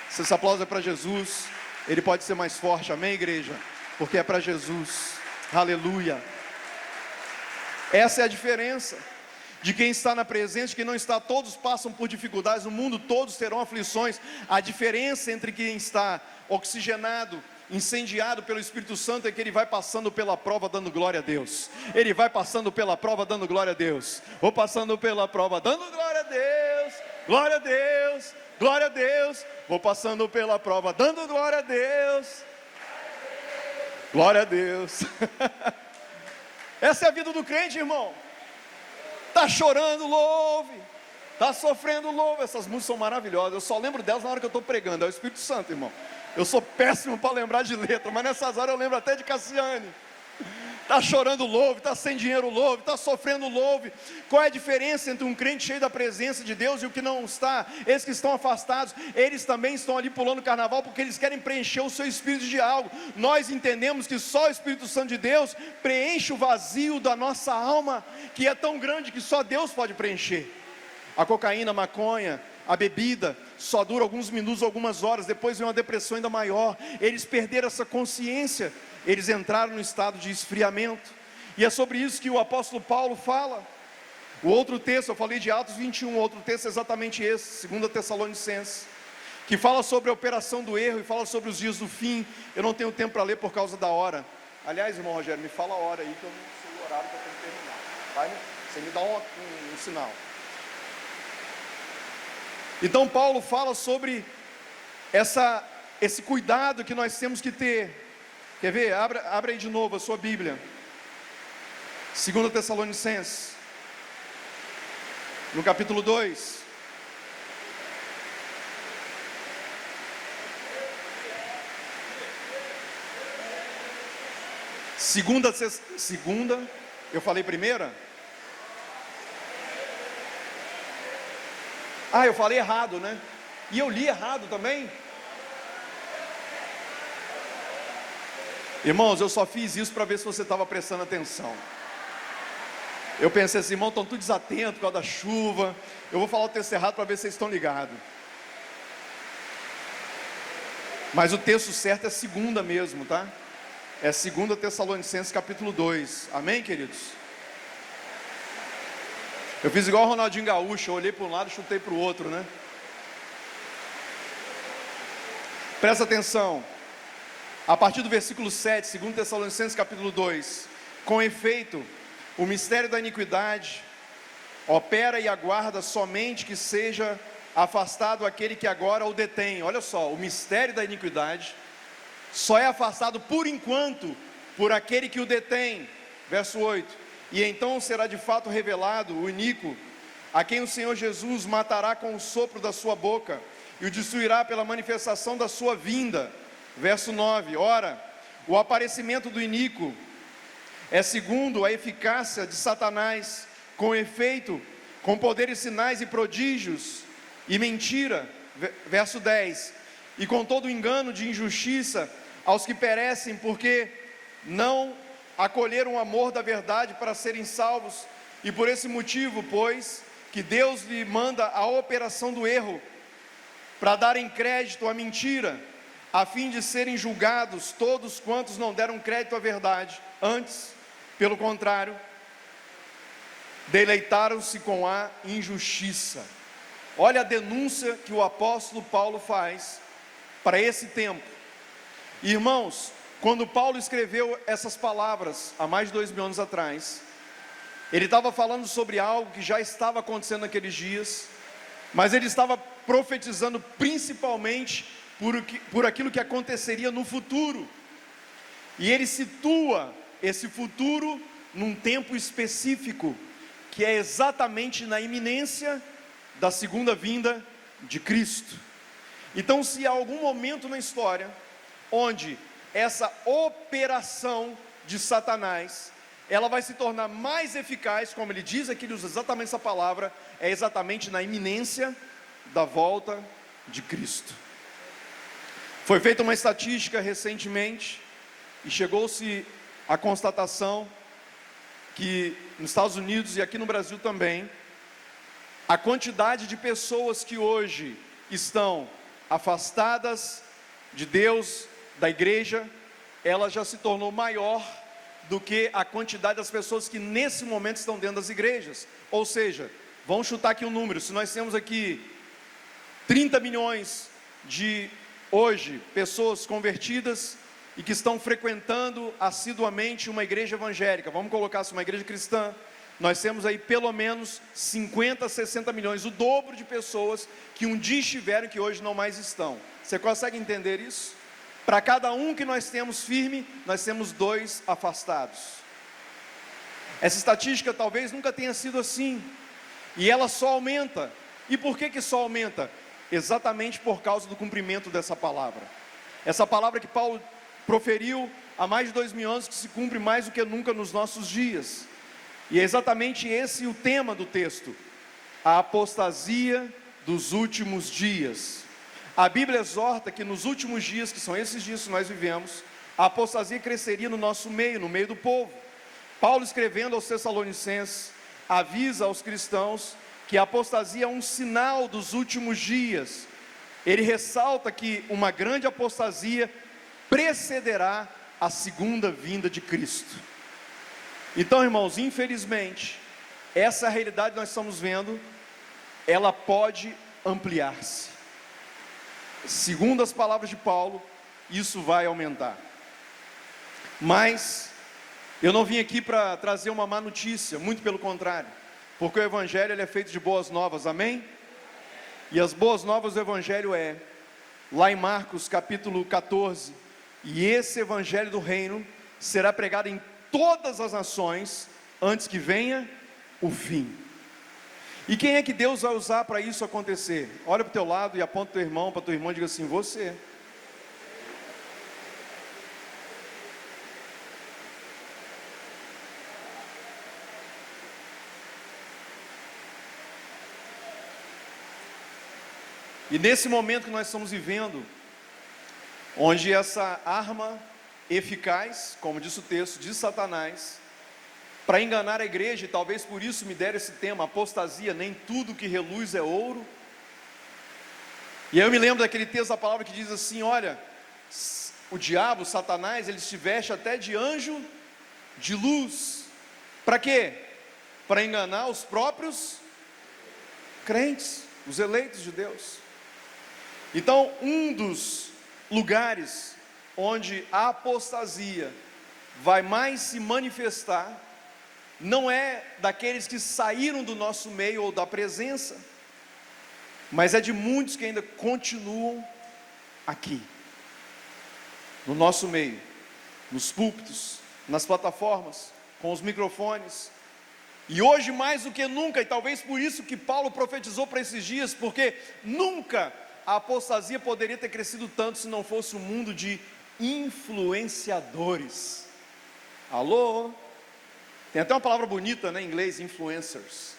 Se esse aplauso é para Jesus, ele pode ser mais forte, amém, igreja? Porque é para Jesus. Aleluia. Essa é a diferença de quem está na presença, de quem não está. Todos passam por dificuldades, no mundo todos terão aflições. A diferença entre quem está oxigenado, incendiado pelo Espírito Santo, é que ele vai passando pela prova dando glória a Deus. Ele vai passando pela prova dando glória a Deus. Vou passando pela prova dando glória a Deus, glória a Deus, glória a Deus. Vou passando pela prova dando glória a Deus, glória a Deus. Essa é a vida do crente, irmão. Está chorando, louve. Está sofrendo, louve. Essas músicas são maravilhosas. Eu só lembro delas na hora que eu estou pregando. É o Espírito Santo, irmão. Eu sou péssimo para lembrar de letra, mas nessas horas eu lembro até de Cassiane. Está chorando, louve. Está sem dinheiro, louve. Está sofrendo, louve. Qual é a diferença entre um crente cheio da presença de Deus e o que não está? Esses que estão afastados, eles também estão ali pulando o carnaval, porque eles querem preencher o seu espírito de algo. Nós entendemos que só o Espírito Santo de Deus preenche o vazio da nossa alma, que é tão grande que só Deus pode preencher. A cocaína, a maconha, a bebida só dura alguns minutos, algumas horas, depois vem uma depressão ainda maior. Eles perderam essa consciência, eles entraram no estado de esfriamento, e é sobre isso que o apóstolo Paulo fala. O outro texto, eu falei de Atos 21, o outro texto é exatamente esse, 2 Tessalonicenses, que fala sobre a operação do erro, e fala sobre os dias do fim. Eu não tenho tempo para ler por causa da hora. Aliás, irmão Rogério, me fala a hora aí, que eu não sei o horário que eu tenho que terminar. Vai, você me dá um sinal. Então Paulo fala sobre esse cuidado que nós temos que ter. Quer ver? Abra aí de novo a sua Bíblia. 2 Tessalonicenses, no capítulo 2. Segunda, eu falei primeira? Eu falei errado, né? E eu li errado também? Irmãos, eu só fiz isso para ver se você estava prestando atenção. Eu pensei assim, irmão, estão tudo desatentos por causa da chuva. Eu vou falar o texto errado para ver se vocês estão ligados. Mas o texto certo é segunda mesmo, tá? É 2 Tessalonicenses capítulo 2. Amém, queridos? Eu fiz igual o Ronaldinho Gaúcho, eu olhei para um lado e chutei para o outro, né? Presta atenção. A partir do versículo 7, 2 Tessalonicenses capítulo 2. Com efeito, o mistério da iniquidade opera e aguarda somente que seja afastado aquele que agora o detém. Olha só, o mistério da iniquidade só é afastado por enquanto por aquele que o detém. Verso 8. E então será de fato revelado o iníquo, a quem o Senhor Jesus matará com o sopro da sua boca, e o destruirá pela manifestação da sua vinda. Verso 9. Ora, o aparecimento do iníquo é segundo a eficácia de Satanás, com efeito, com poderes, sinais e prodígios, e mentira. Verso 10. E com todo engano de injustiça aos que perecem, porque não acolheram o amor da verdade para serem salvos. E por esse motivo, pois, que Deus lhe manda a operação do erro, para darem crédito à mentira, a fim de serem julgados todos quantos não deram crédito à verdade. Antes, pelo contrário, deleitaram-se com a injustiça. Olha a denúncia que o apóstolo Paulo faz para esse tempo. Irmãos, quando Paulo escreveu essas palavras, há mais de 2000 anos atrás, ele estava falando sobre algo que já estava acontecendo naqueles dias, mas ele estava profetizando principalmente por aquilo que aconteceria no futuro. E ele situa esse futuro num tempo específico, que é exatamente na iminência da segunda vinda de Cristo. Então, se há algum momento na história onde essa operação de Satanás, ela vai se tornar mais eficaz, como ele diz aqui, ele usa exatamente essa palavra, é exatamente na iminência da volta de Cristo. Foi feita uma estatística recentemente, e chegou-se à constatação que nos Estados Unidos e aqui no Brasil também, a quantidade de pessoas que hoje estão afastadas de Deus, da igreja, ela já se tornou maior do que a quantidade das pessoas que nesse momento estão dentro das igrejas. Ou seja, vamos chutar aqui um número, se nós temos aqui 30 milhões de hoje pessoas convertidas e que estão frequentando assiduamente uma igreja evangélica, vamos colocar assim, uma igreja cristã, nós temos aí pelo menos 50, 60 milhões, o dobro de pessoas que um dia estiveram e que hoje não mais estão. Você consegue entender isso? Para cada um que nós temos firme, nós temos 2 afastados. Essa estatística talvez nunca tenha sido assim, e ela só aumenta. E por que só aumenta? Exatamente por causa do cumprimento dessa palavra. Essa palavra que Paulo proferiu há mais de 2000 anos, que se cumpre mais do que nunca nos nossos dias. E é exatamente esse o tema do texto: a apostasia dos últimos dias. A Bíblia exorta que nos últimos dias, que são esses dias que nós vivemos, a apostasia cresceria no nosso meio, no meio do povo. Paulo, escrevendo aos Tessalonicenses, avisa aos cristãos que a apostasia é um sinal dos últimos dias. Ele ressalta que uma grande apostasia precederá a segunda vinda de Cristo. Então, irmãos, infelizmente, essa realidade que nós estamos vendo, ela pode ampliar-se. Segundo as palavras de Paulo, isso vai aumentar. Mas eu não vim aqui para trazer uma má notícia, muito pelo contrário, porque o Evangelho ele é feito de boas novas, amém? E as boas novas do Evangelho lá em Marcos capítulo 14, e esse Evangelho do Reino será pregado em todas as nações, antes que venha o fim. E quem é que Deus vai usar para isso acontecer? Olha para o teu lado e aponta o teu irmão, para o teu irmão e diga assim: você. E nesse momento que nós estamos vivendo, onde essa arma eficaz, como diz o texto, de Satanás, para enganar a igreja, e talvez por isso me deram esse tema, apostasia, nem tudo que reluz é ouro. E aí eu me lembro daquele texto da palavra que diz assim: olha, o diabo, Satanás, ele se veste até de anjo de luz. Para quê? Para enganar os próprios crentes, os eleitos de Deus. Então, um dos lugares onde a apostasia vai mais se manifestar, não é daqueles que saíram do nosso meio ou da presença, mas é de muitos que ainda continuam aqui, no nosso meio, nos púlpitos, nas plataformas, com os microfones. E hoje mais do que nunca, e talvez por isso que Paulo profetizou para esses dias, porque nunca a apostasia poderia ter crescido tanto se não fosse um mundo de influenciadores. Alô? Tem até uma palavra bonita, né, em inglês, influencers.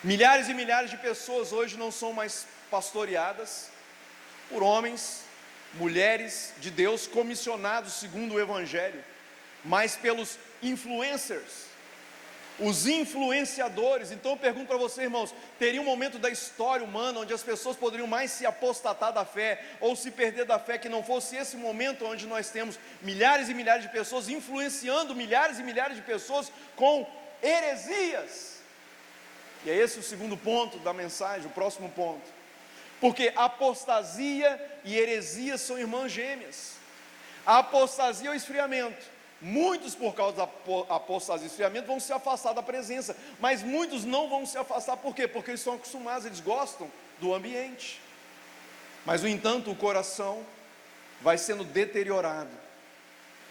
Milhares e milhares de pessoas hoje não são mais pastoreadas por homens, mulheres de Deus comissionados segundo o Evangelho, mas pelos influencers, os influenciadores. Então eu pergunto para você, irmãos, teria um momento da história humana onde as pessoas poderiam mais se apostatar da fé, ou se perder da fé, que não fosse esse momento onde nós temos milhares e milhares de pessoas influenciando milhares e milhares de pessoas com heresias? E é esse o segundo ponto da mensagem, o próximo ponto. Porque apostasia e heresia são irmãs gêmeas. A apostasia é o esfriamento. Muitos, por causa da apostasia e esfriamento, vão se afastar da presença, mas muitos não vão se afastar. Por quê? Porque eles estão acostumados, eles gostam do ambiente. Mas, no entanto, o coração vai sendo deteriorado,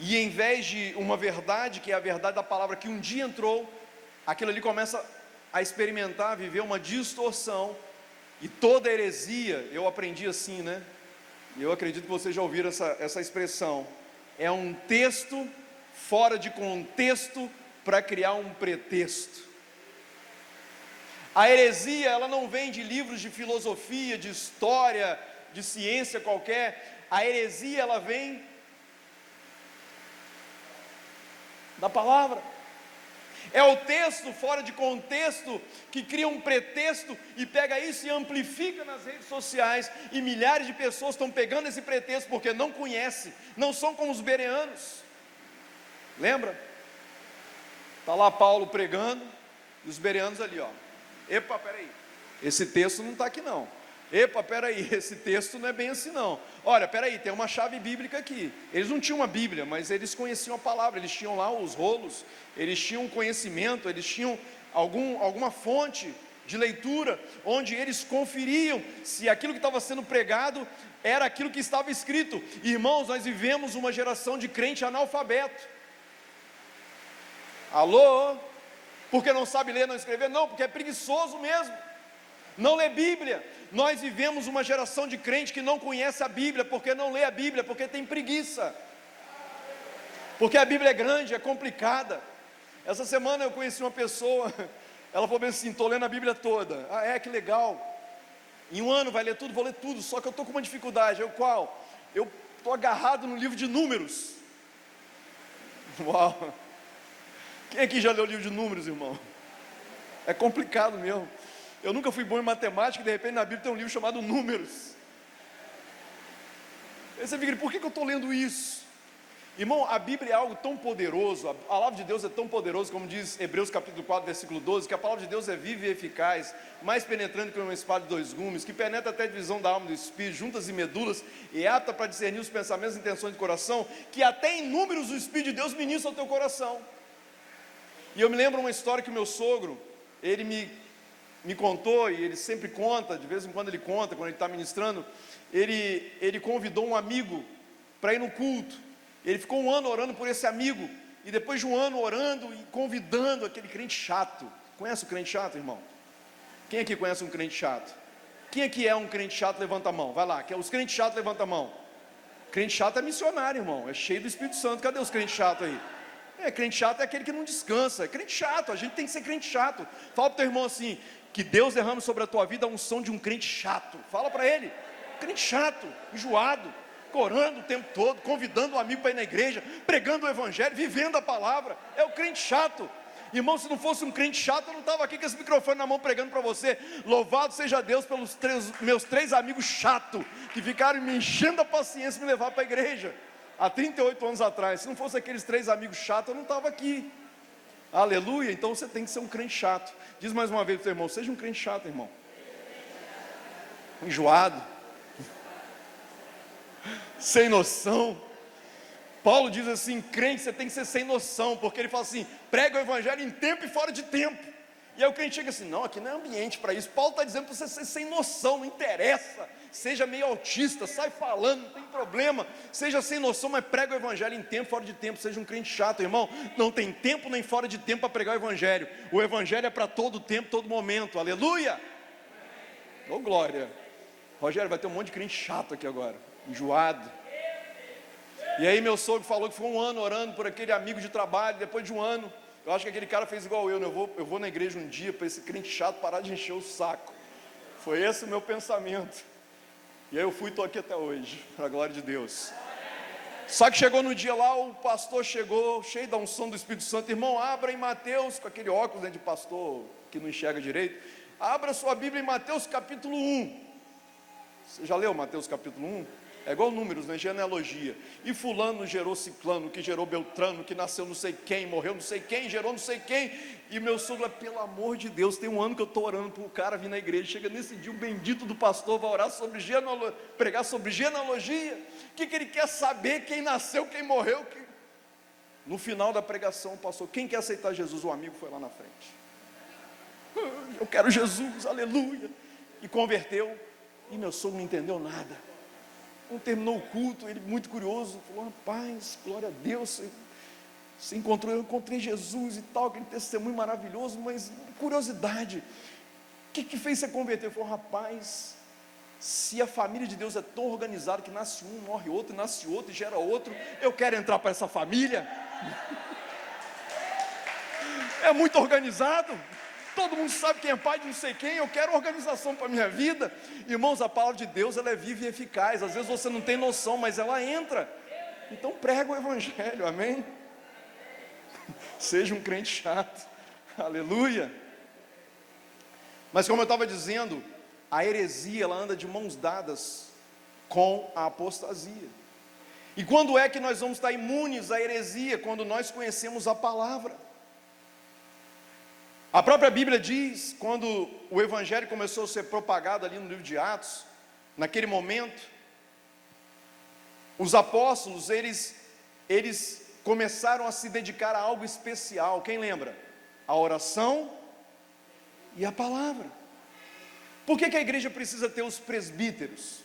e em vez de uma verdade, que é a verdade da palavra, que um dia entrou, aquilo ali começa a experimentar, a viver uma distorção. E toda heresia, eu aprendi assim, né? E eu acredito que vocês já ouviram essa expressão: é um texto fora de contexto para criar um pretexto. A heresia, ela não vem de livros de filosofia, de história, de ciência qualquer. A heresia, ela vem da palavra. É o texto fora de contexto que cria um pretexto e pega isso e amplifica nas redes sociais, e milhares de pessoas estão pegando esse pretexto porque não conhecem, não são como os bereanos. Lembra? Está lá Paulo pregando, e os bereanos ali, ó. Epa, peraí, esse texto não está aqui não. Epa, peraí, esse texto não é bem assim não. Olha, peraí, tem uma chave bíblica aqui. Eles não tinham uma Bíblia, mas eles conheciam a palavra, eles tinham lá os rolos, eles tinham conhecimento, eles tinham alguma fonte de leitura, onde eles conferiam se aquilo que estava sendo pregado era aquilo que estava escrito. Irmãos, nós vivemos uma geração de crente analfabeto. Alô? Porque não sabe ler, não escrever? Não, porque é preguiçoso mesmo. Não lê Bíblia, Nós vivemos uma geração de crente que não conhece a Bíblia, porque não lê a Bíblia, porque tem preguiça, porque a Bíblia é grande, é complicada. Essa semana eu conheci uma pessoa, ela falou assim: estou lendo a Bíblia toda. Ah, é? Que legal. Em um ano vai ler tudo? Vou ler tudo, só que eu estou com uma dificuldade. Eu, qual? Eu estou agarrado no livro de Números. Uau! Quem aqui já leu o livro de Números, irmão? É complicado mesmo. Eu nunca fui bom em matemática e de repente na Bíblia tem um livro chamado Números. Aí você fica: por que eu estou lendo isso? Irmão, a Bíblia é algo tão poderoso, a palavra de Deus é tão poderosa, como diz Hebreus capítulo 4, versículo 12, que a palavra de Deus é viva e eficaz, mais penetrante que uma espada de dois gumes, que penetra até a divisão da alma e do espírito, juntas e medulas, e é apta para discernir os pensamentos e intenções do coração, que até em números o Espírito de Deus ministra ao teu coração. E eu me lembro uma história que o meu sogro, ele me contou, e ele sempre conta, de vez em quando ele conta, quando ele está ministrando, ele convidou um amigo para ir no culto. Ele ficou um ano orando por esse amigo, e depois de um ano orando e convidando aquele crente chato. Conhece o crente chato, irmão? Quem aqui conhece um crente chato? Quem aqui é um crente chato, levanta a mão. Vai lá, os crentes chatos, levanta a mão. Crente chato é missionário, irmão, é cheio do Espírito Santo. Cadê os crentes chatos aí? Crente chato é aquele que não descansa. É crente chato, a gente tem que ser crente chato. Fala para o teu irmão assim: que Deus derrame sobre a tua vida a unção de um crente chato. Fala para ele: crente chato, enjoado, orando o tempo todo, convidando um amigo para ir na igreja, pregando o evangelho, vivendo a palavra. É o crente chato. Irmão, se não fosse um crente chato, eu não estava aqui com esse microfone na mão pregando para você. Louvado seja Deus pelos meus 3 amigos chatos, que ficaram me enchendo a paciência e me levar para a igreja, há 38 anos atrás. Se não fosse aqueles 3 amigos chatos, eu não estava aqui. Aleluia. Então você tem que ser um crente chato. Diz mais uma vez para o teu irmão: seja um crente chato, irmão. Enjoado, sem noção. Paulo diz assim: crente, você tem que ser sem noção, porque ele fala assim: prega o evangelho em tempo e fora de tempo. E aí o crente chega assim: não, aqui não é ambiente para isso. Paulo está dizendo para você ser sem noção, não interessa, seja meio autista, sai falando, não tem problema, seja sem noção, mas prega o evangelho em tempo e fora de tempo. Seja um crente chato, irmão. Não tem tempo nem fora de tempo para pregar o evangelho é para todo tempo, todo momento. Aleluia. Ô glória. Rogério, vai ter um monte de crente chato aqui agora, enjoado. E aí meu sogro falou que foi um ano orando por aquele amigo de trabalho. Depois de um ano, eu acho que aquele cara fez igual eu, né? Eu vou na igreja um dia para esse crente chato parar de encher o saco. Foi esse o meu pensamento. E aí eu fui e estou aqui até hoje, para a glória de Deus. Só que chegou no dia lá, o pastor chegou cheio da unção do Espírito Santo. Irmão, abra em Mateus, com aquele óculos, né, de pastor que não enxerga direito. Abra sua Bíblia em Mateus capítulo 1. Você já leu Mateus capítulo 1? É igual Números, né? Genealogia. E fulano gerou ciclano, que gerou Beltrano, que nasceu não sei quem, morreu não sei quem, gerou não sei quem. E meu sogro, pelo amor de Deus, tem um ano que eu estou orando para o cara vir na igreja. Chega nesse dia, o bendito do pastor vai orar sobre genealogia, pregar sobre genealogia. O que ele quer saber? Quem nasceu, quem morreu. No final da pregação, o pastor: quem quer aceitar Jesus? O amigo foi lá na frente. Eu quero Jesus, aleluia. E converteu. E meu sogro não entendeu nada. Quando terminou o culto, ele muito curioso, falou: rapaz, glória a Deus, você encontrou, eu encontrei Jesus e tal, aquele testemunho maravilhoso, mas curiosidade, o que fez você converter? Ele falou: rapaz, se a família de Deus é tão organizada que nasce um, morre outro, nasce outro e gera outro, eu quero entrar para essa família. É muito organizado. Todo mundo sabe quem é pai de não sei quem. Eu quero organização para a minha vida. Irmãos, a palavra de Deus, ela é viva e eficaz. Às vezes você não tem noção, mas ela entra. Então prega o evangelho, amém? Seja um crente chato, aleluia. Mas como eu estava dizendo, a heresia, ela anda de mãos dadas com a apostasia. E quando é que nós vamos estar imunes à heresia? Quando nós conhecemos a palavra. A própria Bíblia diz, quando o evangelho começou a ser propagado ali no livro de Atos, naquele momento, os apóstolos, eles começaram a se dedicar a algo especial. Quem lembra? A oração e a palavra. Por que a igreja precisa ter os presbíteros?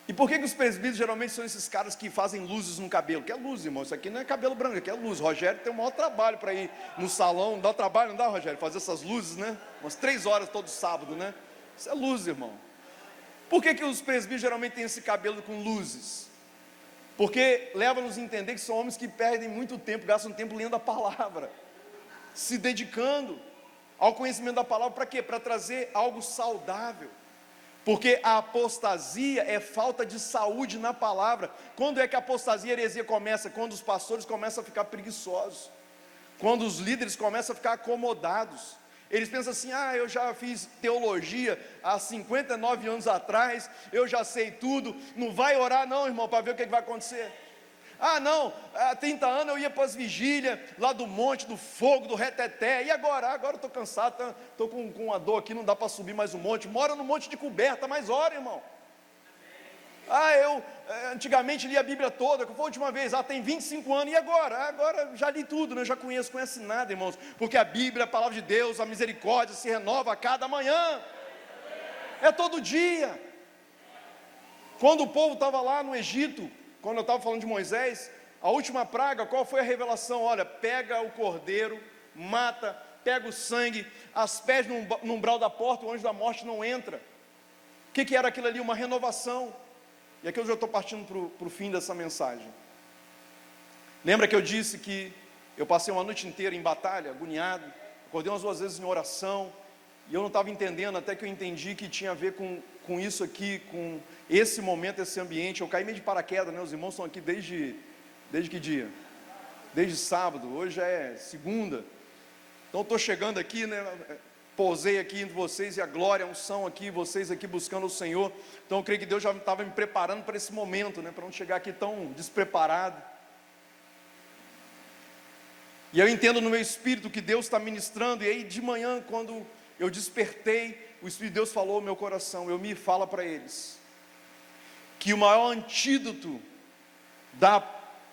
E por que os presbíteros geralmente são esses caras que fazem luzes no cabelo? Que é luz, irmão, isso aqui não é cabelo branco, aqui é luz. Rogério tem o maior trabalho para ir no salão. Dá trabalho, não dá, Rogério? Fazer essas luzes, né? Umas 3 horas todo sábado, né? Isso é luz, irmão. Por que os presbíteros geralmente têm esse cabelo com luzes? Porque leva-nos a entender que são homens que perdem muito tempo, gastam tempo lendo a palavra, se dedicando ao conhecimento da palavra. Para quê? Para trazer algo saudável. Porque a apostasia é falta de saúde na palavra. Quando é que a apostasia e a heresia começa? Quando os pastores começam a ficar preguiçosos, quando os líderes começam a ficar acomodados. Eles pensam assim: eu já fiz teologia há 59 anos atrás, eu já sei tudo, não vai orar não, irmão, para ver o que vai acontecer. Não, há 30 anos eu ia para as vigílias, lá do monte, do fogo, do reteté, e agora? Agora eu estou cansado, estou com uma dor aqui, não dá para subir mais um monte, mora no monte de coberta, mas ora, irmão. Eu antigamente li a Bíblia toda, que foi a última vez, tem 25 anos, e agora? Agora já li tudo, né? Já conhece nada, irmãos, porque a Bíblia, a palavra de Deus, a misericórdia se renova a cada manhã, é todo dia. Quando o povo estava lá no Egito, quando eu estava falando de Moisés, a última praga, qual foi a revelação? Olha, pega o cordeiro, mata, pega o sangue, as pés no umbral da porta, o anjo da morte não entra. O que era aquilo ali? Uma renovação. E aqui eu já estou partindo para o fim dessa mensagem. Lembra que eu disse que eu passei uma noite inteira em batalha, agoniado, acordei umas 2 vezes em oração, e eu não estava entendendo, até que eu entendi que tinha a ver com isso aqui, com esse momento, esse ambiente. Eu caí meio de paraquedas, né? Os irmãos estão aqui desde que dia? Desde sábado, hoje é segunda. Então eu estou chegando aqui, né? Pousei aqui entre vocês, e a glória, a unção aqui, vocês aqui buscando o Senhor. Então eu creio que Deus já estava me preparando para esse momento, né? Para não chegar aqui tão despreparado. E eu entendo no meu espírito que Deus está ministrando. E aí de manhã, quando eu despertei, o Espírito de Deus falou ao meu coração. Eu me falo para eles que o maior antídoto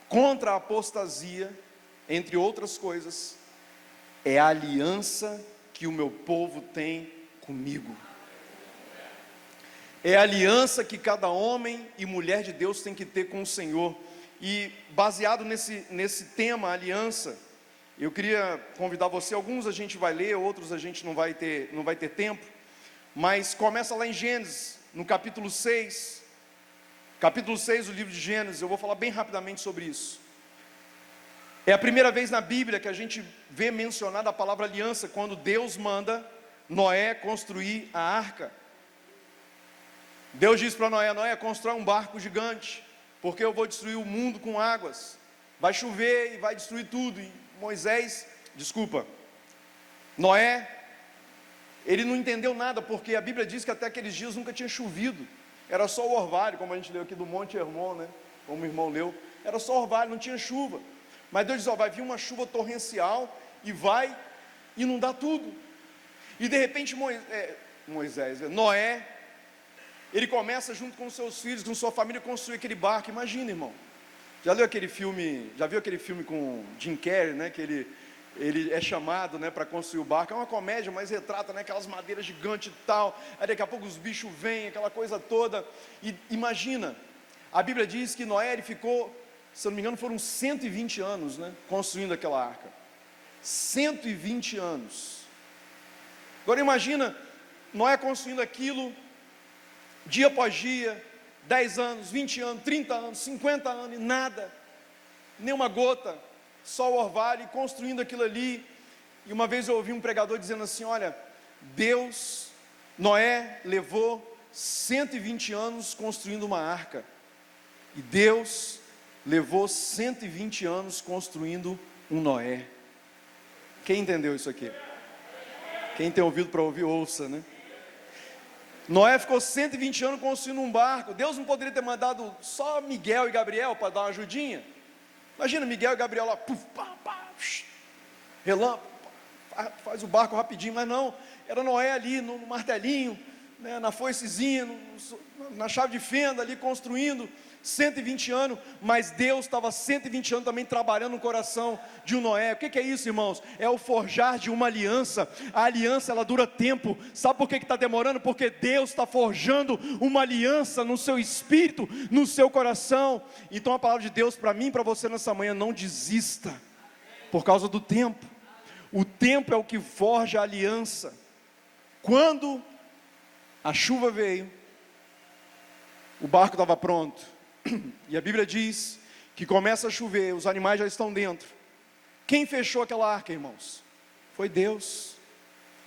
contra a apostasia, entre outras coisas, é a aliança que o meu povo tem comigo. É a aliança que cada homem e mulher de Deus tem que ter com o Senhor. E baseado nesse tema, aliança, eu queria convidar você. Alguns a gente vai ler, outros a gente não vai ter tempo. Mas começa lá em Gênesis, no capítulo 6. Capítulo 6 do livro de Gênesis. Eu vou falar bem rapidamente sobre isso. É a primeira vez na Bíblia que a gente vê mencionada a palavra aliança, quando Deus manda Noé construir a arca. Deus diz para Noé: Noé, constrói um barco gigante, porque eu vou destruir o mundo com águas. Vai chover e vai destruir tudo. E Noé, ele não entendeu nada, porque a Bíblia diz que até aqueles dias nunca tinha chovido. Era só o orvalho, como a gente leu aqui do Monte Hermon, né? Como o irmão leu. Era só orvalho, não tinha chuva. Mas Deus diz: vai vir uma chuva torrencial e vai inundar tudo. E de repente Noé, ele começa junto com seus filhos, com sua família, a construir aquele barco. Imagina, irmão. Já viu aquele filme com Jim Carrey, né? Que ele é chamado, né, para construir o barco. É uma comédia, mas retrata, né, aquelas madeiras gigantes e tal. Aí daqui a pouco os bichos vêm, aquela coisa toda. E imagina, a Bíblia diz que Noé, ele ficou, se eu não me engano, foram 120 anos, né, construindo aquela arca. 120 anos. Agora imagina, Noé construindo aquilo, dia após dia, 10 anos, 20 anos, 30 anos, 50 anos, e nada, nenhuma gota, só o orvalho, construindo aquilo ali. E uma vez eu ouvi um pregador dizendo assim: olha, Noé levou 120 anos construindo uma arca, e Deus levou 120 anos construindo um Noé. Quem entendeu isso aqui? Quem tem ouvido para ouvir, ouça, né? Noé ficou 120 anos construindo um barco. Deus não poderia ter mandado só Miguel e Gabriel para dar uma ajudinha? Imagina Miguel e Gabriel lá, puf, pá, pá, relâmpago, faz o barco rapidinho. Mas não, era Noé ali no martelinho, né, na foicezinha, na chave de fenda ali construindo. 120 anos, mas Deus estava 120 anos também trabalhando no coração de um Noé. O que é isso, irmãos? É o forjar de uma aliança. A aliança, ela dura tempo. Sabe por que está demorando? Porque Deus está forjando uma aliança no seu espírito, no seu coração. Então a palavra de Deus para mim e para você nessa manhã: não desista por causa do tempo. O tempo é o que forja a aliança. Quando a chuva veio, o barco estava pronto, e a Bíblia diz que começa a chover, os animais já estão dentro. Quem fechou aquela arca, irmãos? Foi Deus.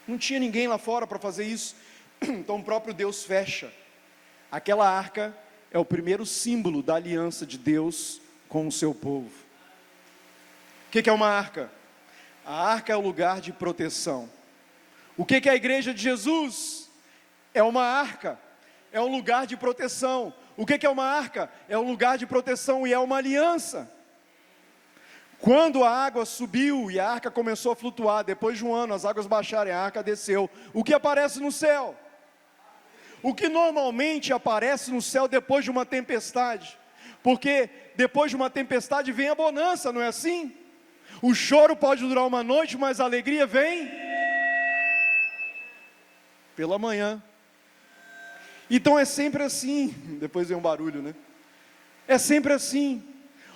Não tinha ninguém lá fora para fazer isso, então o próprio Deus fecha. Aquela arca é o primeiro símbolo da aliança de Deus com o seu povo. O que é uma arca? A arca é o lugar de proteção. O que é a igreja de Jesus? É uma arca, é um lugar de proteção. O que é uma arca? É um lugar de proteção e é uma aliança. Quando a água subiu e a arca começou a flutuar, depois de um ano as águas baixaram e a arca desceu, o que aparece no céu? O que normalmente aparece no céu depois de uma tempestade? Porque depois de uma tempestade vem a bonança, não é assim? O choro pode durar uma noite, mas a alegria vem pela manhã. Então é sempre assim. Depois vem um barulho, né? É sempre assim.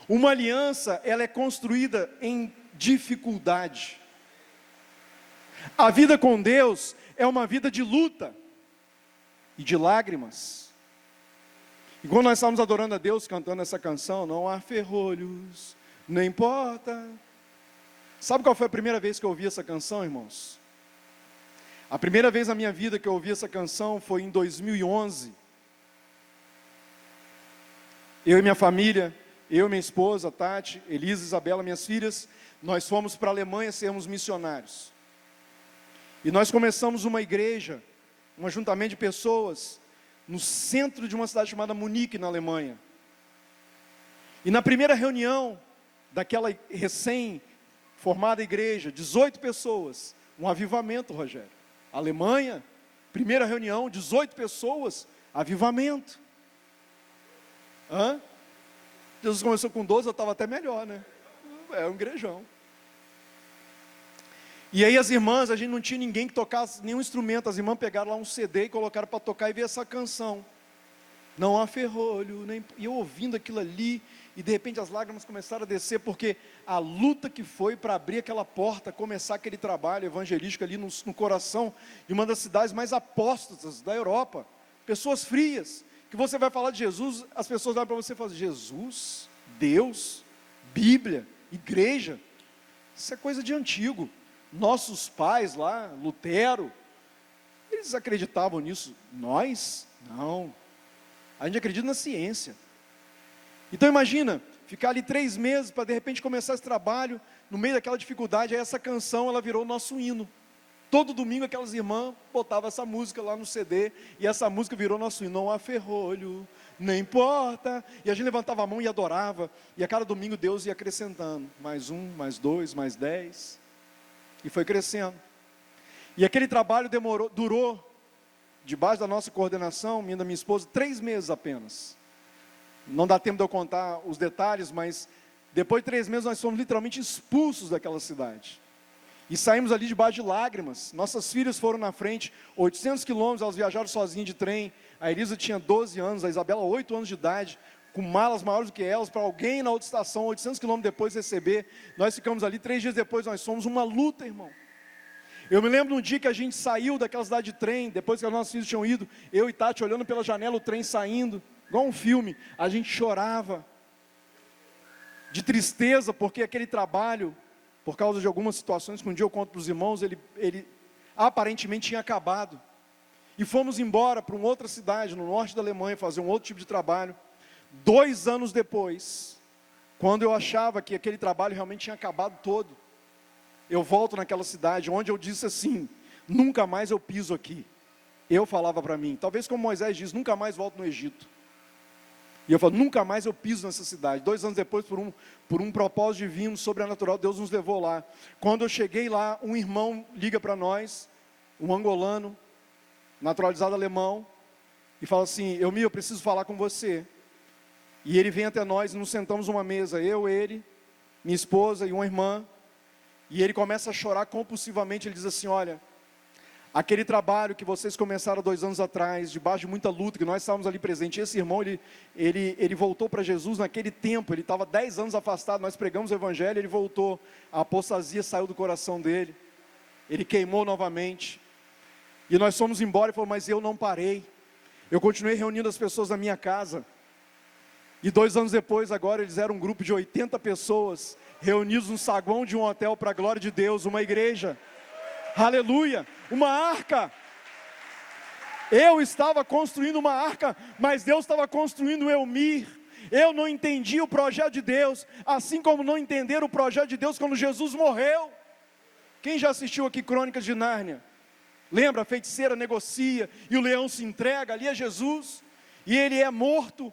Uma aliança, ela é construída em dificuldade. A vida com Deus é uma vida de luta e de lágrimas. E quando nós estávamos adorando a Deus, cantando essa canção, não há ferrolhos, não importa. Sabe qual foi a primeira vez que eu ouvi essa canção, irmãos? A primeira vez na minha vida que eu ouvi essa canção foi em 2011. Eu e minha família, eu e minha esposa, Tati, Elisa, Isabela, minhas filhas, nós fomos para a Alemanha sermos missionários. E nós começamos uma igreja, um ajuntamento de pessoas, no centro de uma cidade chamada Munique, na Alemanha. E na primeira reunião daquela recém-formada igreja, 18 pessoas, um avivamento, Rogério. Alemanha, primeira reunião, 18 pessoas, avivamento. Jesus começou com 12, eu estava até melhor, né? É um igrejão. E aí as irmãs, a gente não tinha ninguém que tocasse nenhum instrumento, as irmãs pegaram lá um CD e colocaram para tocar e ver essa canção. Não há ferrolho, nem... E eu ouvindo aquilo ali, e de repente as lágrimas começaram a descer, porque a luta que foi para abrir aquela porta, começar aquele trabalho evangelístico ali no coração de uma das cidades mais apóstatas da Europa, pessoas frias, que você vai falar de Jesus, as pessoas olham para você e falam, Jesus, Deus, Bíblia, igreja, isso é coisa de antigo. Nossos pais lá, Lutero, eles acreditavam nisso, nós, não, a gente acredita na ciência. Então imagina, ficar ali 3 meses para de repente começar esse trabalho, no meio daquela dificuldade, aí essa canção ela virou nosso hino. Todo domingo aquelas irmãs botavam essa música lá no CD, e essa música virou nosso hino, não há ferrolho, não importa, e a gente levantava a mão e adorava, e a cada domingo Deus ia acrescentando, mais 1, mais 2, mais 10, e foi crescendo. E aquele trabalho durou, debaixo da nossa coordenação, minha e da minha esposa, 3 meses apenas. Não dá tempo de eu contar os detalhes, mas depois de 3 meses nós fomos literalmente expulsos daquela cidade. E saímos ali debaixo de lágrimas. Nossas filhas foram na frente, 800 quilômetros, elas viajaram sozinhas de trem. A Elisa tinha 12 anos, a Isabela 8 anos de idade, com malas maiores do que elas, para alguém na outra estação, 800 quilômetros depois receber. Nós ficamos ali, 3 dias depois nós fomos, uma luta, irmão. Eu me lembro num dia que a gente saiu daquela cidade de trem, depois que os nossos filhos tinham ido, eu e Tati olhando pela janela, o trem saindo, igual um filme, a gente chorava, de tristeza, porque aquele trabalho, por causa de algumas situações que um dia eu conto para os irmãos, ele aparentemente tinha acabado. E fomos embora para uma outra cidade, no norte da Alemanha, fazer um outro tipo de trabalho. 2 anos depois, quando eu achava que aquele trabalho realmente tinha acabado todo, eu volto naquela cidade, onde eu disse assim, nunca mais eu piso aqui. Eu falava para mim, talvez como Moisés diz, nunca mais volto no Egito. E eu falo, nunca mais eu piso nessa cidade. 2 anos depois, por um propósito divino, sobrenatural, Deus nos levou lá. Quando eu cheguei lá, um irmão liga para nós, um angolano, naturalizado alemão, e fala assim, eu preciso falar com você. E ele vem até nós e nos sentamos numa mesa, eu, ele, minha esposa e uma irmã, e ele começa a chorar compulsivamente, ele diz assim, olha, aquele trabalho que vocês começaram 2 anos atrás, debaixo de muita luta, que nós estávamos ali presentes, esse irmão, ele voltou para Jesus naquele tempo, ele estava 10 anos afastado, nós pregamos o evangelho, ele voltou, a apostasia saiu do coração dele, ele queimou novamente, E nós fomos embora, ele falou, mas eu não parei. Eu continuei reunindo as pessoas na minha casa. E 2 anos depois, agora, eles eram um grupo de 80 pessoas, reunidos no saguão de um hotel para a glória de Deus, uma igreja. Aleluia! Uma arca. Eu estava construindo uma arca, mas Deus estava construindo o Elmir. Eu não entendi o projeto de Deus, assim como não entenderam o projeto de Deus quando Jesus morreu. Quem já assistiu aqui Crônicas de Nárnia? Lembra, a feiticeira negocia, e o leão se entrega, ali é Jesus, e ele é morto,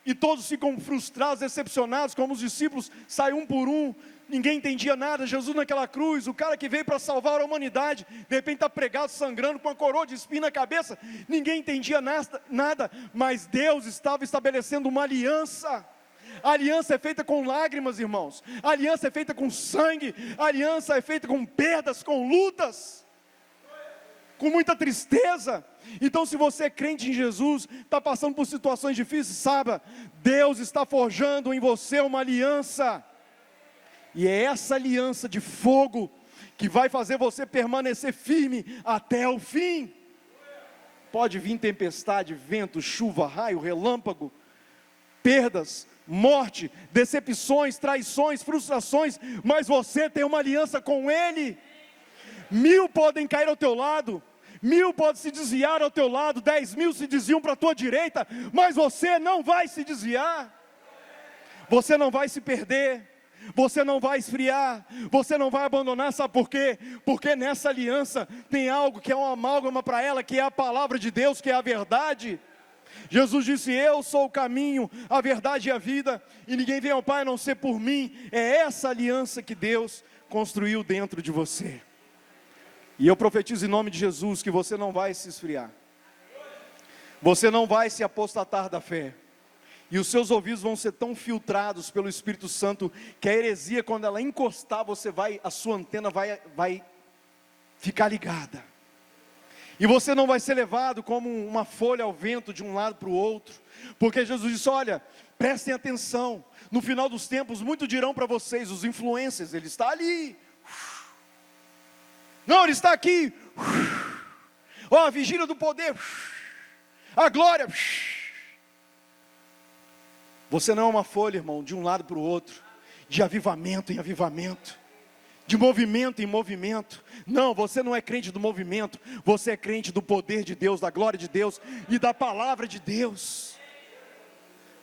e todos ficam frustrados, decepcionados, como os discípulos, saem um por um, ninguém entendia nada, Jesus naquela cruz, o cara que veio para salvar a humanidade, de repente está pregado, sangrando, com a coroa de espinho na cabeça, ninguém entendia nada, mas Deus estava estabelecendo uma aliança. A aliança é feita com lágrimas, irmãos, a aliança é feita com sangue, a aliança é feita com perdas, com lutas, com muita tristeza. Então, se você é crente em Jesus, está passando por situações difíceis, saiba, Deus está forjando em você uma aliança, e é essa aliança de fogo, que vai fazer você permanecer firme até o fim. Pode vir tempestade, vento, chuva, raio, relâmpago, perdas, morte, decepções, traições, frustrações, mas você tem uma aliança com Ele. 1000 podem cair ao teu lado, 1000 podem se desviar ao teu lado, 10.000 se desviam para a tua direita, mas você não vai se desviar, você não vai se perder, você não vai esfriar, você não vai abandonar. Sabe por quê? Porque nessa aliança tem algo que é uma amálgama para ela, que é a palavra de Deus, que é a verdade. Jesus disse, eu sou o caminho, a verdade e a vida, e ninguém vem ao Pai a não ser por mim. É essa aliança que Deus construiu dentro de você. E eu profetizo em nome de Jesus que você não vai se esfriar, você não vai se apostatar da fé, e os seus ouvidos vão ser tão filtrados pelo Espírito Santo, que a heresia, quando ela encostar, a sua antena vai ficar ligada, e você não vai ser levado como uma folha ao vento de um lado para o outro, porque Jesus disse, olha, prestem atenção, no final dos tempos, muitos dirão para vocês, os influencers, ele está ali, não, ele está aqui, ó, a vigília do poder, a glória. Você não é uma folha, irmão, de um lado para o outro, de avivamento em avivamento, de movimento em movimento. Não, você não é crente do movimento, você é crente do poder de Deus, da glória de Deus e da palavra de Deus.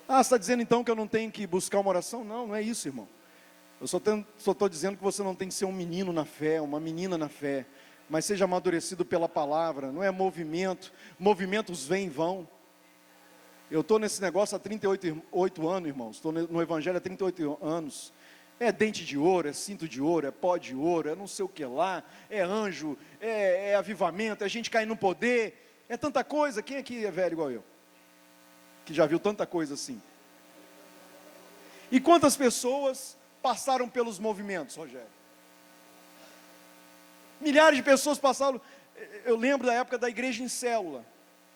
Ah, você está dizendo então que eu não tenho que buscar uma oração? Não, não é isso, irmão. Eu só estou dizendo que você não tem que ser um menino na fé, uma menina na fé, mas seja amadurecido pela palavra. Não é movimento, movimentos vêm e vão. Eu estou nesse negócio há 38 anos, irmãos, estou no Evangelho há 38 anos, é dente de ouro, é cinto de ouro, é pó de ouro, é não sei o que lá, é anjo, é avivamento, é gente caindo no poder, é tanta coisa. Quem aqui é velho igual eu? Que já viu tanta coisa assim? E quantas pessoas passaram pelos movimentos, Rogério? Milhares de pessoas passaram. Eu lembro da época da igreja em célula,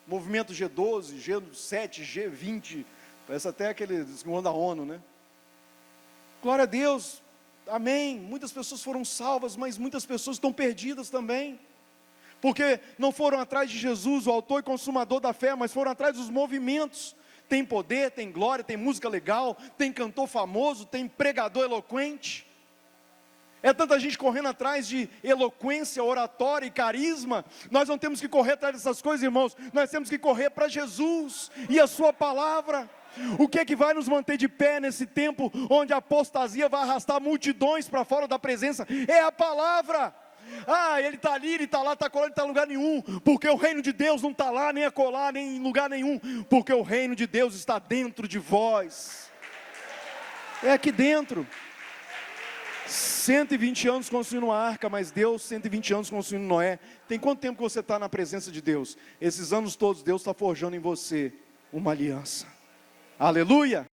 movimento G12, G7, G20, parece até aquele da ONU, né? Glória a Deus, amém. Muitas pessoas foram salvas, mas muitas pessoas estão perdidas também, porque não foram atrás de Jesus, o autor e consumador da fé, mas foram atrás dos movimentos. Tem poder, tem glória, tem música legal, tem cantor famoso, tem pregador eloquente. É tanta gente correndo atrás de eloquência, oratória e carisma. Nós não temos que correr atrás dessas coisas, irmãos. Nós temos que correr para Jesus e a sua palavra. O que é que vai nos manter de pé nesse tempo onde a apostasia vai arrastar multidões para fora da presença? É a palavra. Ah, ele está ali, ele está lá, está colado, ele está em lugar nenhum, porque o reino de Deus não está lá, nem acolá, nem em lugar nenhum, porque o reino de Deus está dentro de vós, é aqui dentro. 120 anos construindo uma arca, mas Deus 120 anos construindo Noé. Tem quanto tempo que você está na presença de Deus? Esses anos todos Deus está forjando em você uma aliança. Aleluia!